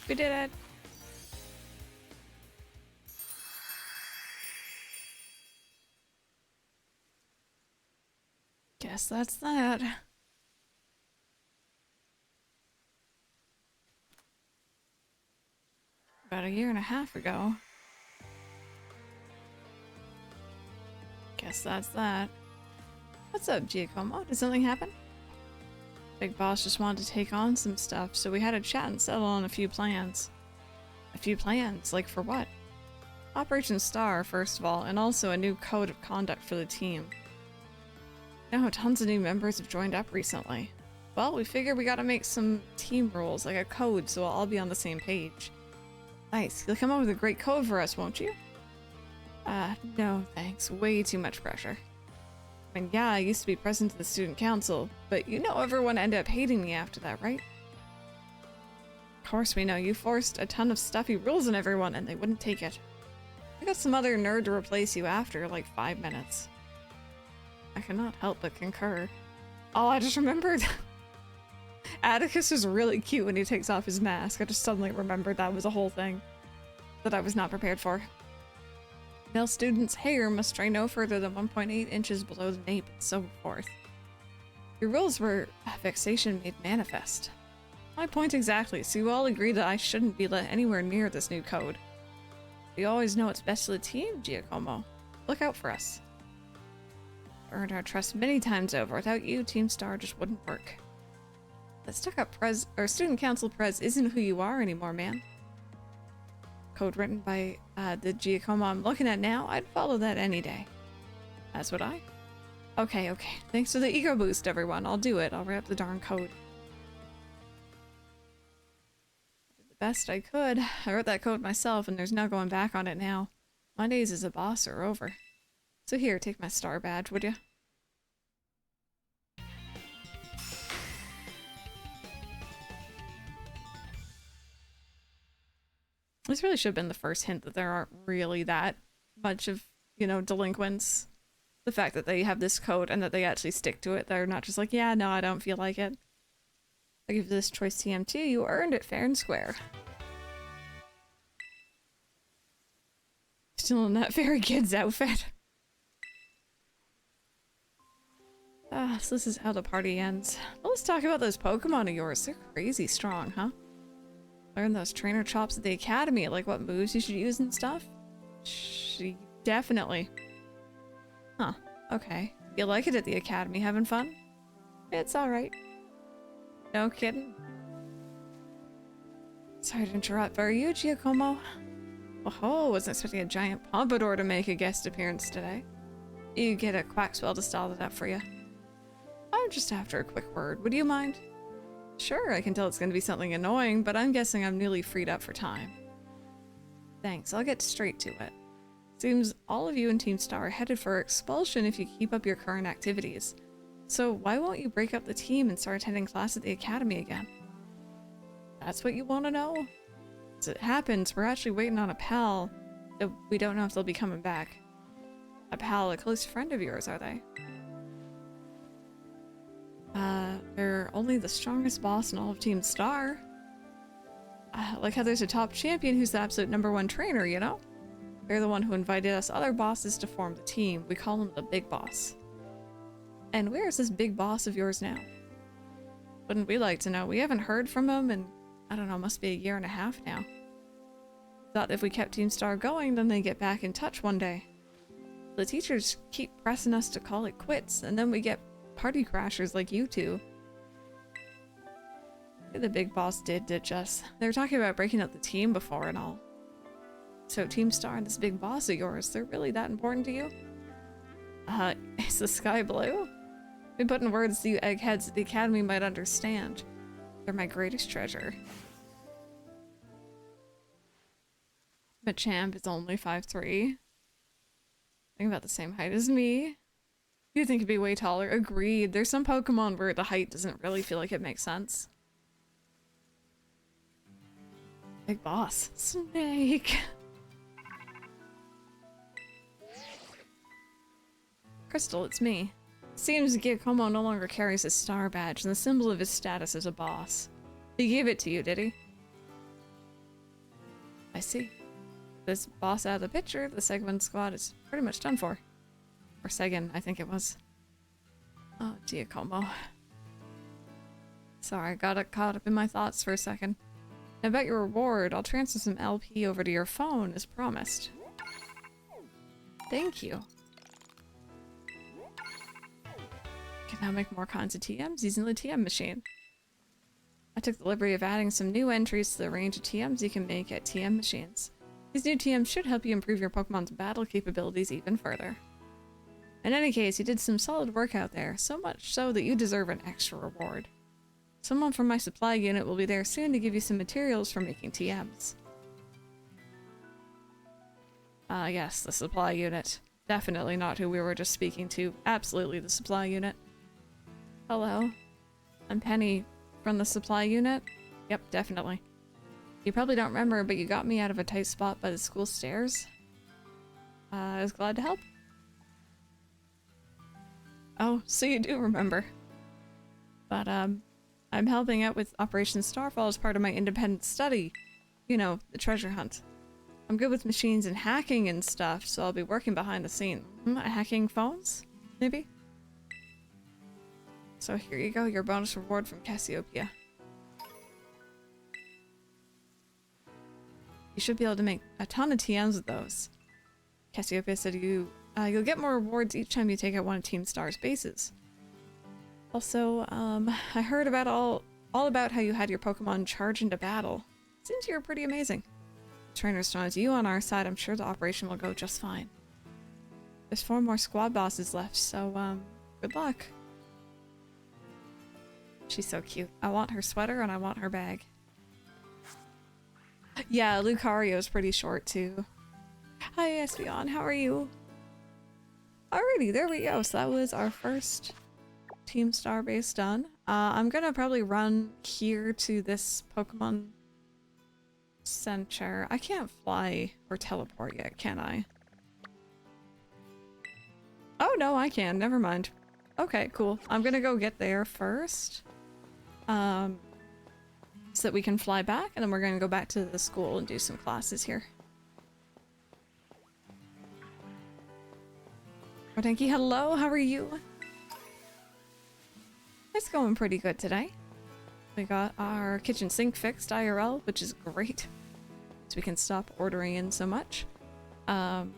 We did it! Guess that's that. About a year and a half ago. Guess that's that. What's up, Giacomo? Did something happen? Big boss just wanted to take on some stuff, so we had a chat and settle on a few plans. A few plans? Like for what? Operation Star, first of all, and also a new code of conduct for the team. Now, tons of new members have joined up recently. Well, we figured we gotta make some team rules, like a code, so we'll all be on the same page. Nice. You'll come up with a great code for us, won't you? No thanks. Way too much pressure. I mean, yeah, I used to be president of the student council, but you know everyone ended up hating me after that, right? Of course we know. You forced a ton of stuffy rules on everyone and they wouldn't take it. I got some other nerd to replace you after like 5 minutes. I cannot help but concur. Oh, I just remembered. Atticus is really cute when he takes off his mask. I just suddenly remembered that was a whole thing that I was not prepared for. Male students' hair must stray no further than 1.8 inches below the nape, and so forth. Your rules were vexation made manifest. My point exactly, so you all agree that I shouldn't be let anywhere near this new code. You always know what's best for the team, Giacomo. Look out for us. Earned our trust many times over. Without you, Team Star just wouldn't work. That stuck-up student council prez isn't who you are anymore, man. Code written by the Giacomo I'm looking at now, I'd follow that any day. As would I. Okay. Thanks for the ego boost, everyone. I'll do it. I'll write up the darn code. Did the best I could. I wrote that code myself, and there's no going back on it now. My days as a boss are over. So here, take my star badge, would you? This really should have been the first hint that there aren't really that much of, you know, delinquents. The fact that they have this code and that they actually stick to it. They're not just like, yeah, no, I don't feel like it. I give this choice TM2, you earned it fair and square. Still in that fairy kid's outfit. So this is how the party ends. Well, let's talk about those Pokemon of yours. They're crazy strong, huh? Learn those trainer chops at the academy, like what moves you should use and stuff? Definitely. Huh, okay. You like it at the academy, having fun? It's alright. No kidding. Sorry to interrupt, but are you Giacomo? Oh, wasn't expecting a giant pompadour to make a guest appearance today. You get a Quaxwell to style it up for you. I'm just after a quick word, would you mind? Sure, I can tell it's going to be something annoying, but I'm guessing I'm newly freed up for time. Thanks, I'll get straight to it. Seems all of you in Team Star are headed for expulsion if you keep up your current activities. So why won't you break up the team and start attending class at the academy again? That's what you want to know? As it happens, we're actually waiting on a pal that we don't know if they'll be coming back. A pal, a close friend of yours, are they? They're only the strongest boss in all of Team Star. Like how there's a top champion who's the absolute #1 trainer, you know? They're the one who invited us other bosses to form the team. We call him the Big Boss. And where is this big boss of yours now? Wouldn't we like to know? We haven't heard from him in, I don't know, must be a year and a half now. Thought if we kept Team Star going, then they'd get back in touch one day. The teachers keep pressing us to call it quits, and then we get party crashers like you two. The Big Boss did ditch us. They were talking about breaking up the team before and all. So Team Star and this Big Boss of yours, they're really that important to you? Is the sky blue? We put in words you eggheads at the academy might understand. They're my greatest treasure. Machamp is only 5'3". I think about the same height as me. You think he'd be way taller? Agreed. There's some Pokemon where the height doesn't really feel like it makes sense. Big Boss. Snake. Crystal, it's me. Seems Giacomo no longer carries his star badge and the symbol of his status as a boss. He gave it to you, did he? I see. This boss out of the picture, the Segment squad is pretty much done for. Or Segan, I think it was. Oh, Giacomo. Sorry, I got caught up in my thoughts for a second. About your reward, I'll transfer some LP over to your phone as promised. Can now make more kinds of TMs using the TM machine. I took the liberty of adding some new entries to the range of TMs you can make at TM machines. These new TMs should help you improve your Pokemon's battle capabilities even further. In any case, you did some solid work out there, so much so that you deserve an extra reward. Someone from my supply unit will be there soon to give you some materials for making TMs. Yes, the supply unit. Definitely not who we were just speaking to. Absolutely the supply unit. Hello. I'm Penny from the supply unit. Yep, definitely. You probably don't remember, but you got me out of a tight spot by the school stairs. I was glad to help. Oh, so you do remember. But, I'm helping out with Operation Starfall as part of my independent study. You know, the treasure hunt. I'm good with machines and hacking and stuff, so I'll be working behind the scene. Hacking phones? Maybe? So here you go, your bonus reward from Cassiopeia. You should be able to make a ton of TMs with those. Cassiopeia said you'll get more rewards each time you take out one of Team Star's bases. Also, I heard about all about how you had your Pokemon charge into battle. Seems you're pretty amazing. Trainer Stone's you on our side, I'm sure the operation will go just fine. There's 4 more squad bosses left, so, good luck. She's so cute. I want her sweater and I want her bag. Yeah, Lucario's pretty short too. Hi Espeon, how are you? Alrighty, there we go. So that was our first Team Star base done. I'm gonna probably run here to this Pokemon Center. I can't fly or teleport yet, can I? Oh no, I can. Never mind. Okay, cool. I'm gonna go get there first. So that we can fly back, and then we're gonna go back to the school and do some classes here. Ordenki, hello, how are you? It's going pretty good today. We got our kitchen sink fixed IRL, which is great. So we can stop ordering in so much. And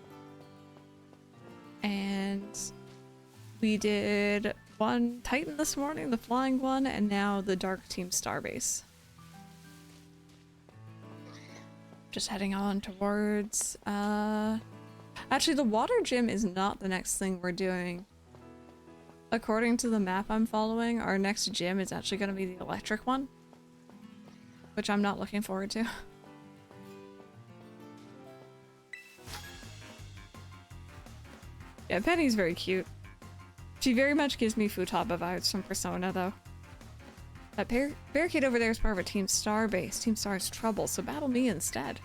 we did one Titan this morning, the flying one, and now the Dark Team Starbase. Just heading on towards, actually the water gym is not the next thing we're doing. According to the map I'm following, our next gym is actually going to be the electric one, which I'm not looking forward to. Yeah, Penny's very cute. She very much gives me Futaba vibes from Persona, though. That barricade over there is part of a Team Star base. Team Star is trouble, so battle me instead.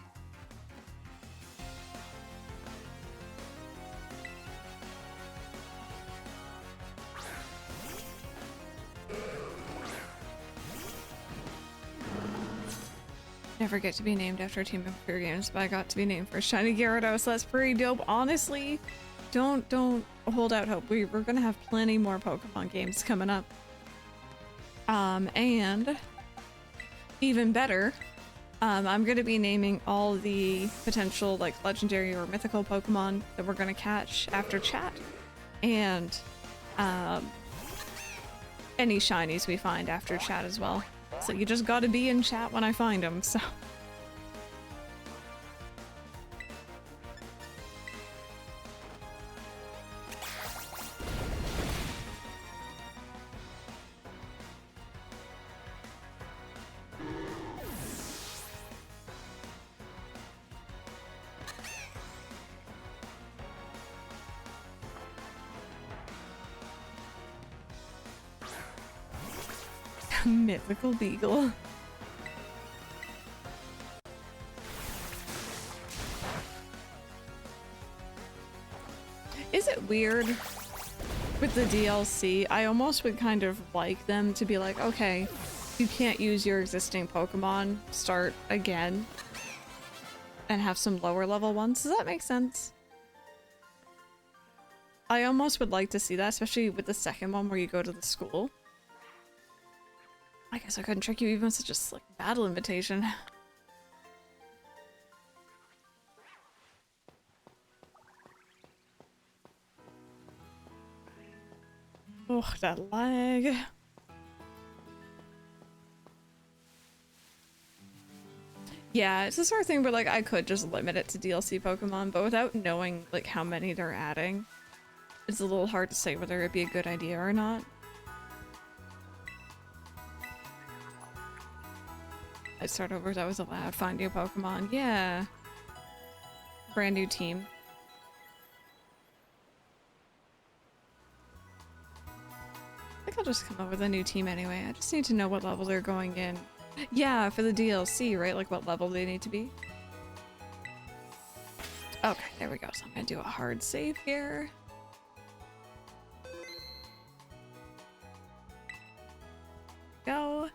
Never get to be named after a team of pure games, but I got to be named for Shiny Gyarados, so that's pretty dope. Honestly, don't hold out hope. We're gonna have plenty more Pokemon games coming up. And even better, I'm gonna be naming all the potential like legendary or mythical Pokemon that we're gonna catch after chat, and any shinies we find after chat as well. So you just gotta be in chat when I find them, so. Mythical Beagle. Is it weird with the DLC? I almost would kind of like them to be like, okay, you can't use your existing Pokemon, start again, and have some lower level ones. Does that make sense? I almost would like to see that, especially with the second one where you go to the school. I guess I couldn't trick you even with such a slick battle invitation. Oh, that lag. Yeah, it's the sort of thing where like I could just limit it to DLC Pokemon, but without knowing like how many they're adding, it's a little hard to say whether it'd be a good idea or not. I'd start over if that was allowed. Find new Pokemon. Yeah. Brand new team. I think I'll just come up with a new team anyway. I just need to know what level they're going in. Yeah, for the DLC, right? Like what level they need to be. Okay, there we go. So I'm gonna do a hard save here. Go.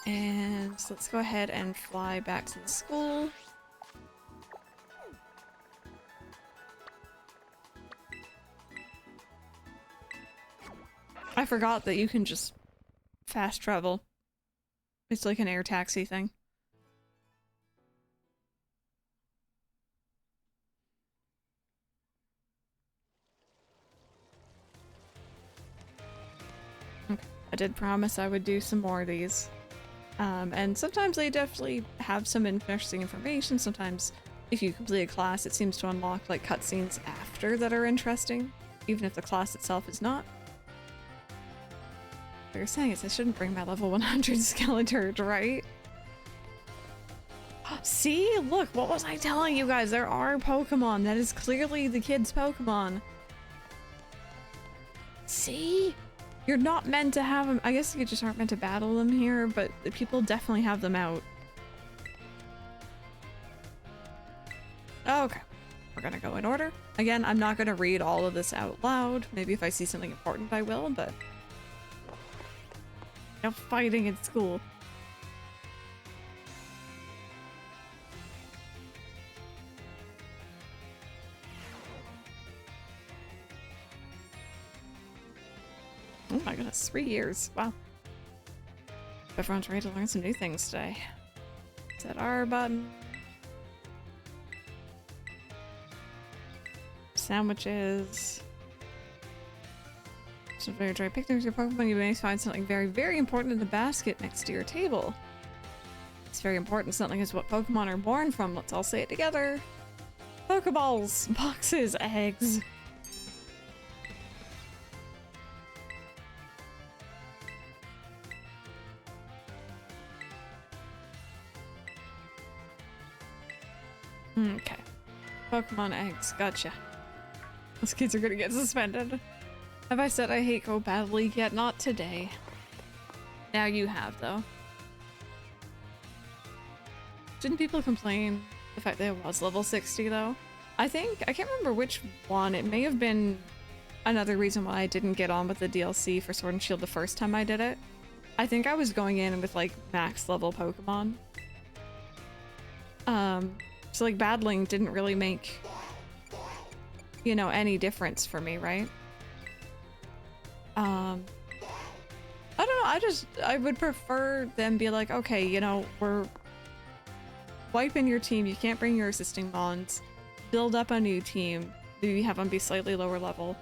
And let's go ahead and fly back to the school. I forgot that you can just fast travel. It's like an air taxi thing. Okay. I did promise I would do some more of these. And sometimes they definitely have some interesting information. Sometimes if you complete a class, it seems to unlock like cutscenes after that are interesting, even if the class itself is not. What you're saying is I shouldn't bring my level 100 Skeleturd, right? See? Look, what was I telling you guys? There are Pokemon. That is clearly the kid's Pokemon. See? You're not meant to have them. I guess you just aren't meant to battle them here, but people definitely have them out. Okay. We're gonna go in order. Again, I'm not gonna read all of this out loud. Maybe if I see something important I will, but... no fighting in school. Oh my goodness, 3 years. Wow. Everyone's ready to learn some new things today. Set R button. Sandwiches. So if you enjoy picnics with your Pokemon, you may find something very, very important in the basket next to your table. It's very important. Something is what Pokemon are born from. Let's all say it together. Pokeballs, boxes, eggs. Okay. Pokemon eggs. Gotcha. Those kids are gonna get suspended. Have I said I hate Go Battle League yet? Not today. Now you have, though. Didn't people complain the fact that it was level 60, though? I can't remember which one. It may have been another reason why I didn't get on with the DLC for Sword and Shield the first time I did it. I think I was going in with, like, max level Pokemon. So, like, battling didn't really make, you know, any difference for me, right? I don't know, I would prefer them be like, okay, you know, we're wiping your team, you can't bring your existing mons, build up a new team, maybe have them be slightly lower level.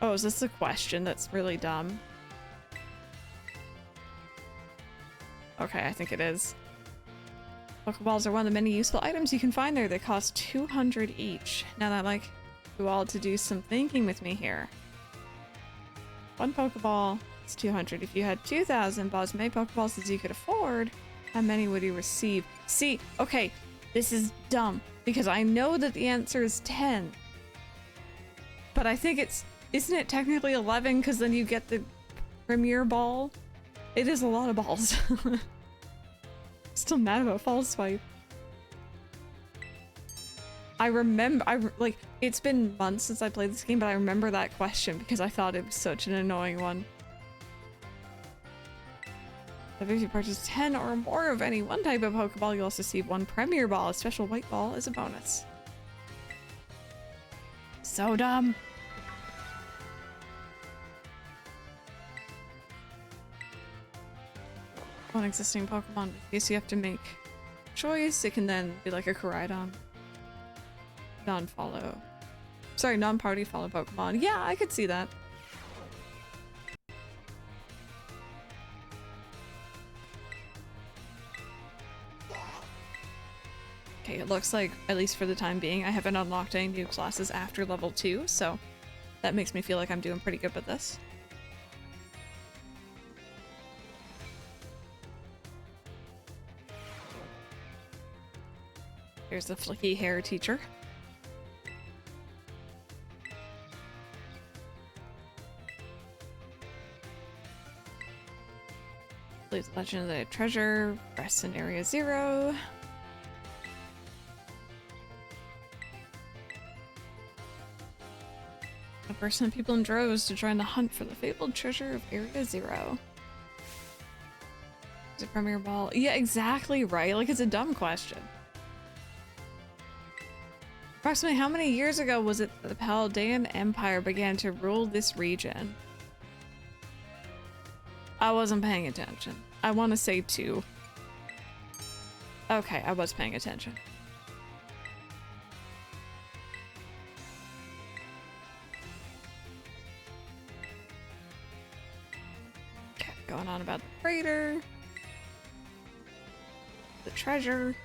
Oh, is this a question that's really dumb? Okay, I think it is. Pokeballs are one of the many useful items you can find there. They cost 200 each. Now that I'd like you all to do some thinking with me here. One Pokeball is 200. If you had 2,000 balls, many Pokeballs as you could afford, how many would you receive? See, okay, this is dumb because I know that the answer is 10. But I think isn't it technically 11 because then you get the Premier Ball? It is a lot of balls. Still mad about False Swipe. I remember, like, it's been months since I played this game, but I remember that question because I thought it was such an annoying one. If you purchase 10 or more of any one type of Pokeball, you'll also receive one Premier Ball, a special white ball, as a bonus. So dumb. One existing Pokemon. In case you have to make choice, it can then be like a Koraidon. non-follow. Sorry, non-party follow Pokemon. Yeah, I could see that. Okay, it looks like, at least for the time being, I haven't unlocked any new classes after level 2, so that makes me feel like I'm doing pretty good with this. Here's the flicky hair teacher. Please Legend of the Treasure, rests in Area 0. A person people in droves to join the hunt for the fabled treasure of Area 0. Is it Premier Ball? Yeah, exactly right. Like, it's a dumb question. Approximately how many years ago was it that the Paldean Empire began to rule this region? I wasn't paying attention. I want to say 2. Okay, I was paying attention. Okay, going on about the freighter. The treasure.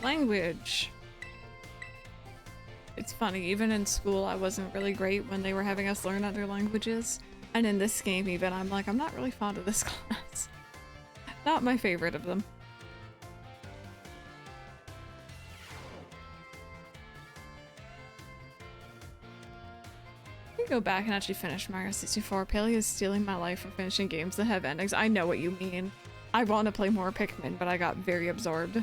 Language. It's funny, even in school I wasn't really great when they were having us learn other languages. And in this game even, I'm like, I'm not really fond of this class. Not my favorite of them. Let me go back and actually finish Mario 64. Paley is stealing my life from finishing games that have endings. I know what you mean. I want to play more Pikmin, but I got very absorbed.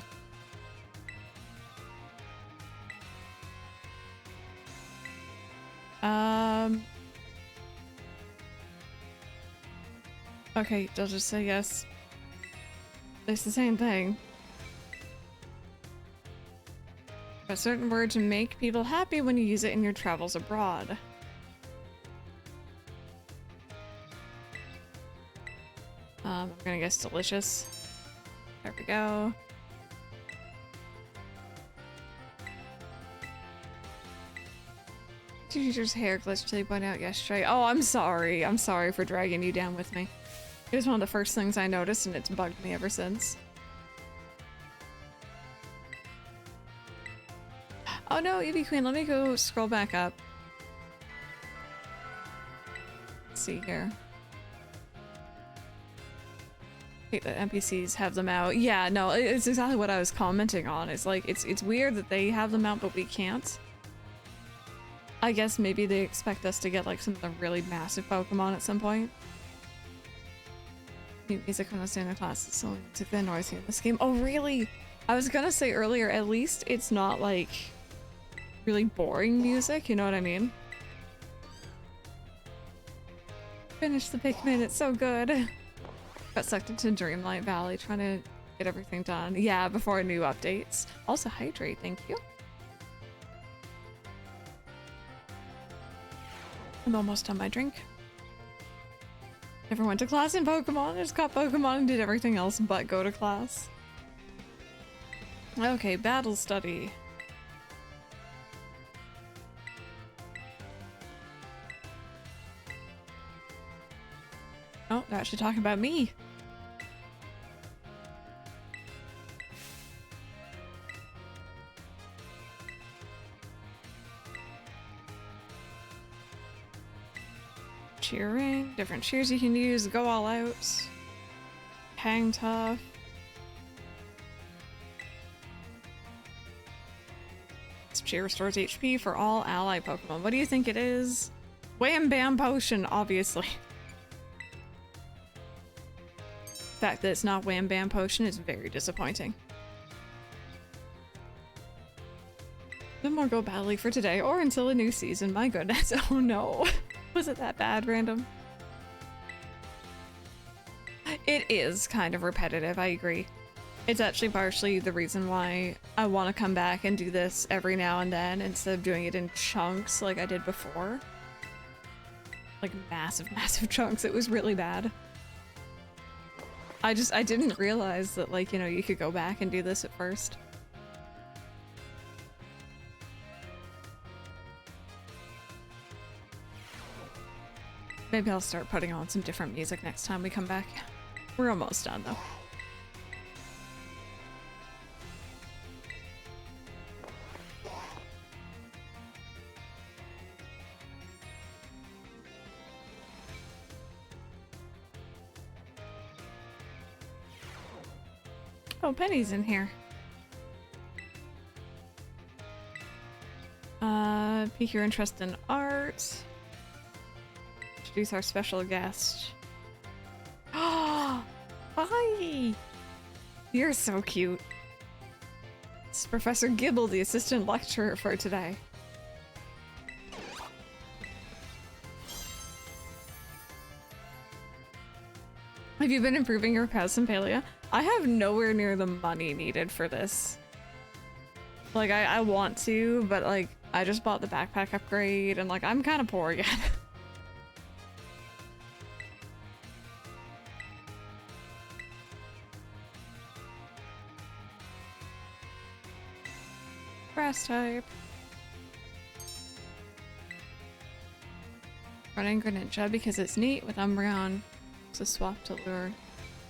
Okay, they'll just say yes. It's the same thing. A certain word to make people happy when you use it in your travels abroad. I'm gonna guess delicious. There we go. Teacher's hair glitch till you pointed out yesterday. Oh, I'm sorry. I'm sorry for dragging you down with me. It was one of the first things I noticed and it's bugged me ever since. Oh no, Eevee Queen, let me go scroll back up. Let's see here. I hate that NPCs have them out. Yeah, no, it's exactly what I was commenting on. It's like, it's weird that they have them out but we can't. I guess maybe they expect us to get like some of the really massive Pokemon at some point. New music from the standard class is so music that annoys me in this game. Oh really? I was gonna say earlier, at least it's not like really boring music, you know what I mean? Finish the Pikmin, it's so good. Got sucked into Dreamlight Valley trying to get everything done. Yeah, before new updates. Also hydrate, thank you. I'm almost done my drink. Never went to class in Pokemon. I just got Pokemon and did everything else but go to class. Okay, battle study. Oh, they're actually talking about me. Cheering, different cheers you can use, go all out. Hang tough. This cheer restores HP for all ally Pokemon. What do you think it is? Wham Bam Potion, obviously. The fact that it's not Wham Bam Potion is very disappointing. No more Go Battle League for today or until a new season, my goodness. Oh no. Was it that bad, random? It is kind of repetitive, I agree. It's actually partially the reason why I want to come back and do this every now and then instead of doing it in chunks like I did before. Like massive, massive chunks. It was really bad. I didn't realize that, like, you know, you could go back and do this at first. Maybe I'll start putting on some different music next time we come back. We're almost done though. Oh, Penny's in here. Pique your interest in art. Introduce our special guest. Oh, hi! You're so cute. It's Professor Gibble, the assistant lecturer for today. Have you been improving your pets in Paldea? I have nowhere near the money needed for this. Like, I want to, but like, I just bought the backpack upgrade and like, I'm kind of poor again. Grass type. Running Greninja because it's neat with Umbreon. It's a swap to lure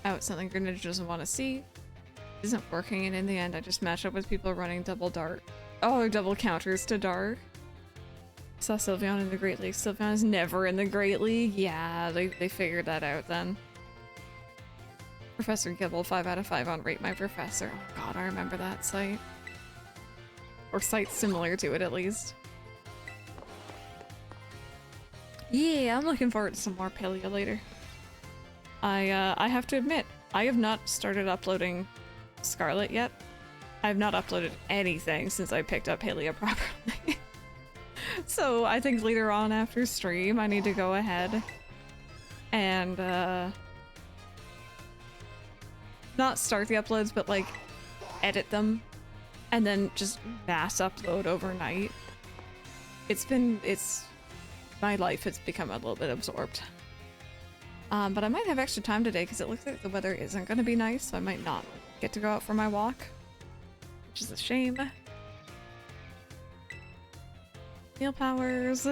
out something Greninja doesn't want to see. Isn't working, and in the end I just match up with people running double dart. Oh, double counters to dart. Saw Sylveon in the Great League. Sylveon is never in the Great League. Yeah, they figured that out then. Professor Gibble, 5 out of 5 on Rate My Professor. Oh god, I remember that site. Or sites similar to it at least. Yeah, I'm looking forward to some more Paldea later. I have to admit, I have not started uploading Scarlet yet. I have not uploaded anything since I picked up Paldea properly. So I think later on after stream, I need to go ahead and not start the uploads, but like edit them and then just mass upload overnight. My life has become a little bit absorbed. But I might have extra time today because it looks like the weather isn't going to be nice, so I might not get to go out for my walk, which is a shame. Meal powers.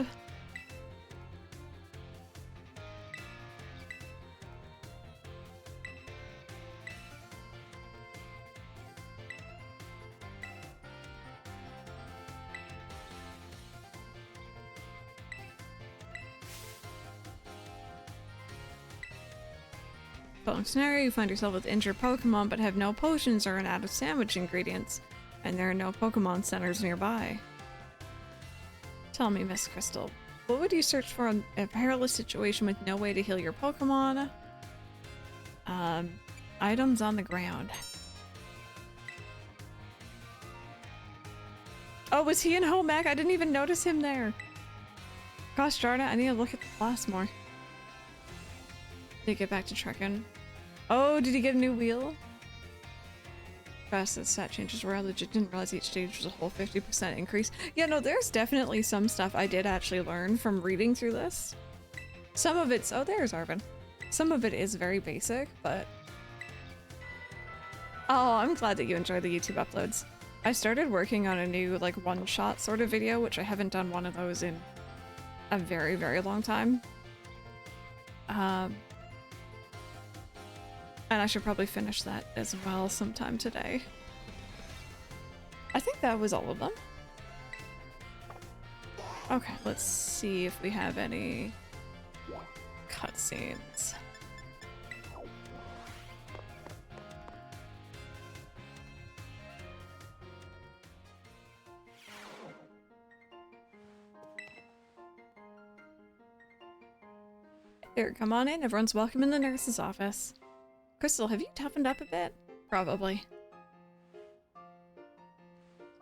Following scenario, you find yourself with injured Pokemon but have no potions or an out of sandwich ingredients, and there are no Pokemon centers nearby. Tell me, Miss Crystal, what would you search for in a perilous situation with no way to heal your Pokemon? Items on the ground. Oh, was he in home ec? I didn't even notice him there. Gosh darn it, I need to look at the class more. Did he get back to trekking? Oh, did he get a new wheel? Fast that stat changes were legit. Didn't realize each stage was a whole 50% increase. Yeah, no, there's definitely some stuff I did actually learn from reading through this. Some of it's... Oh, there's Arvin. Some of it is very basic, but... Oh, I'm glad that you enjoy the YouTube uploads. I started working on a new, like, one-shot sort of video, which I haven't done one of those in a very, very long time. And I should probably finish that as well sometime today. I think that was all of them. Okay, let's see if we have any cutscenes. Here, come on in. Everyone's welcome in the nurse's office. Crystal, have you toughened up a bit? Probably.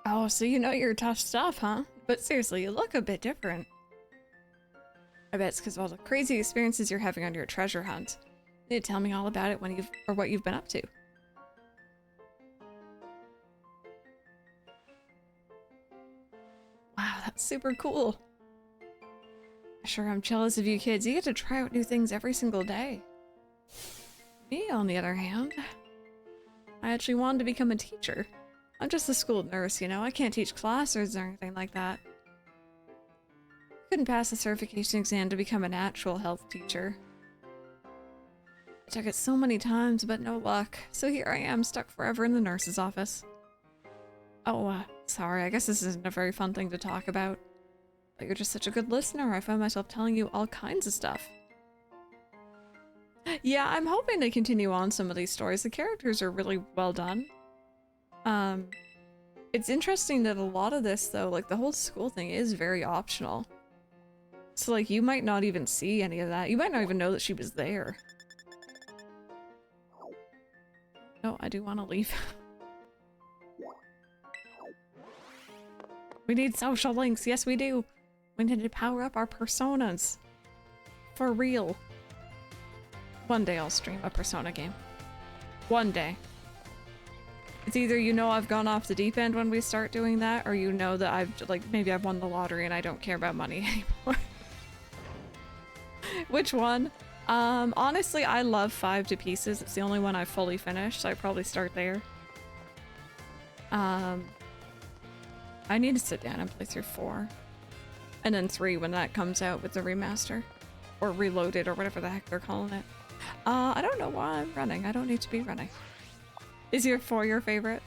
Oh, so you know your tough stuff, huh? But seriously, you look a bit different. I bet it's because of all the crazy experiences you're having on your treasure hunt. You need to tell me all about it when what you've been up to. super cool. Sure, I'm jealous of you kids. You get to try out new things every single day. Me, on the other hand, I actually wanted to become a teacher. I'm just a school nurse, you know? I can't teach classes or anything like that. Couldn't pass the certification exam to become an actual health teacher. I took it so many times, but no luck. So here I am, stuck forever in the nurse's office. Oh, sorry, I guess this isn't a very fun thing to talk about. But you're just such a good listener, I find myself telling you all kinds of stuff. Yeah, I'm hoping to continue on some of these stories. The characters are really well done. It's interesting that a lot of this, though, like the whole school thing is very optional. So, like, you might not even see any of that. You might not even know that she was there. No, I do want to leave. We need social links. Yes, we do. We need to power up our personas. For real. One day I'll stream a Persona game. One day. It's either you know I've gone off the deep end when we start doing that, or you know that I've, like, maybe I've won the lottery and I don't care about money anymore. Which one? Honestly, I love 5 to Pieces. It's the only one I've fully finished, so I'd probably start there. I need to sit down and play through 4. And then 3 when that comes out with the remaster. Or Reloaded, or whatever the heck they're calling it. I don't know why I'm running. I don't need to be running. Is your 4 your favorite?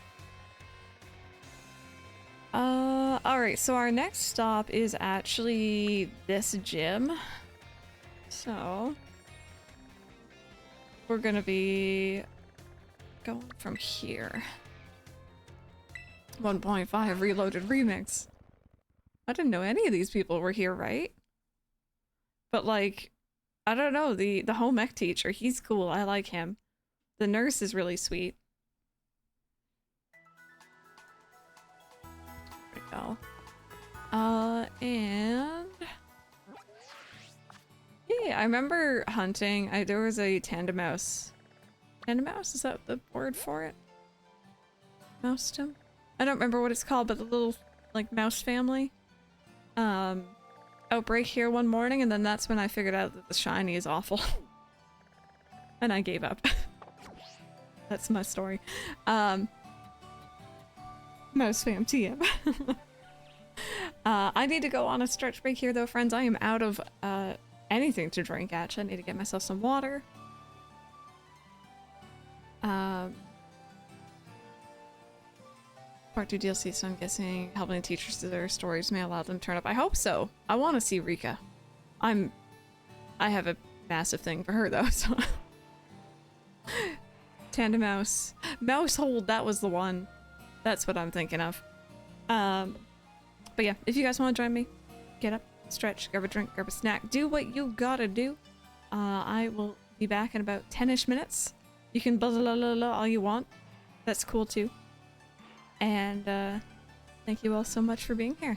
Alright, so our next stop is actually this gym. So we're gonna be going from here. 1.5 Reloaded Remix. I didn't know any of these people were here, right? But like, I don't know, the home ec teacher, he's cool. I like him. The nurse is really sweet. There we go. And yeah, I remember hunting. There was a Tandemouse. Tandemouse? Is that the word for it? Mousestem? I don't remember what it's called, but the little, like, mouse family. Outbreak here one morning, and then that's when I figured out that the shiny is awful. And I gave up. That's my story. Mouse fam TM. I need to go on a stretch break here, though, friends. I am out of, anything to drink, actually. I need to get myself some water. Part 2 DLC, so I'm guessing helping the teachers to their stories may allow them to turn up. I hope so. I want to see Rika. I have a massive thing for her, though, so... Tandemouse. Mousehold, that was the one. That's what I'm thinking of. But yeah, if you guys want to join me, get up, stretch, grab a drink, grab a snack, do what you gotta do. I will be back in about 10-ish minutes. You can blah blah blah blah all you want. That's cool too. And thank you all so much for being here.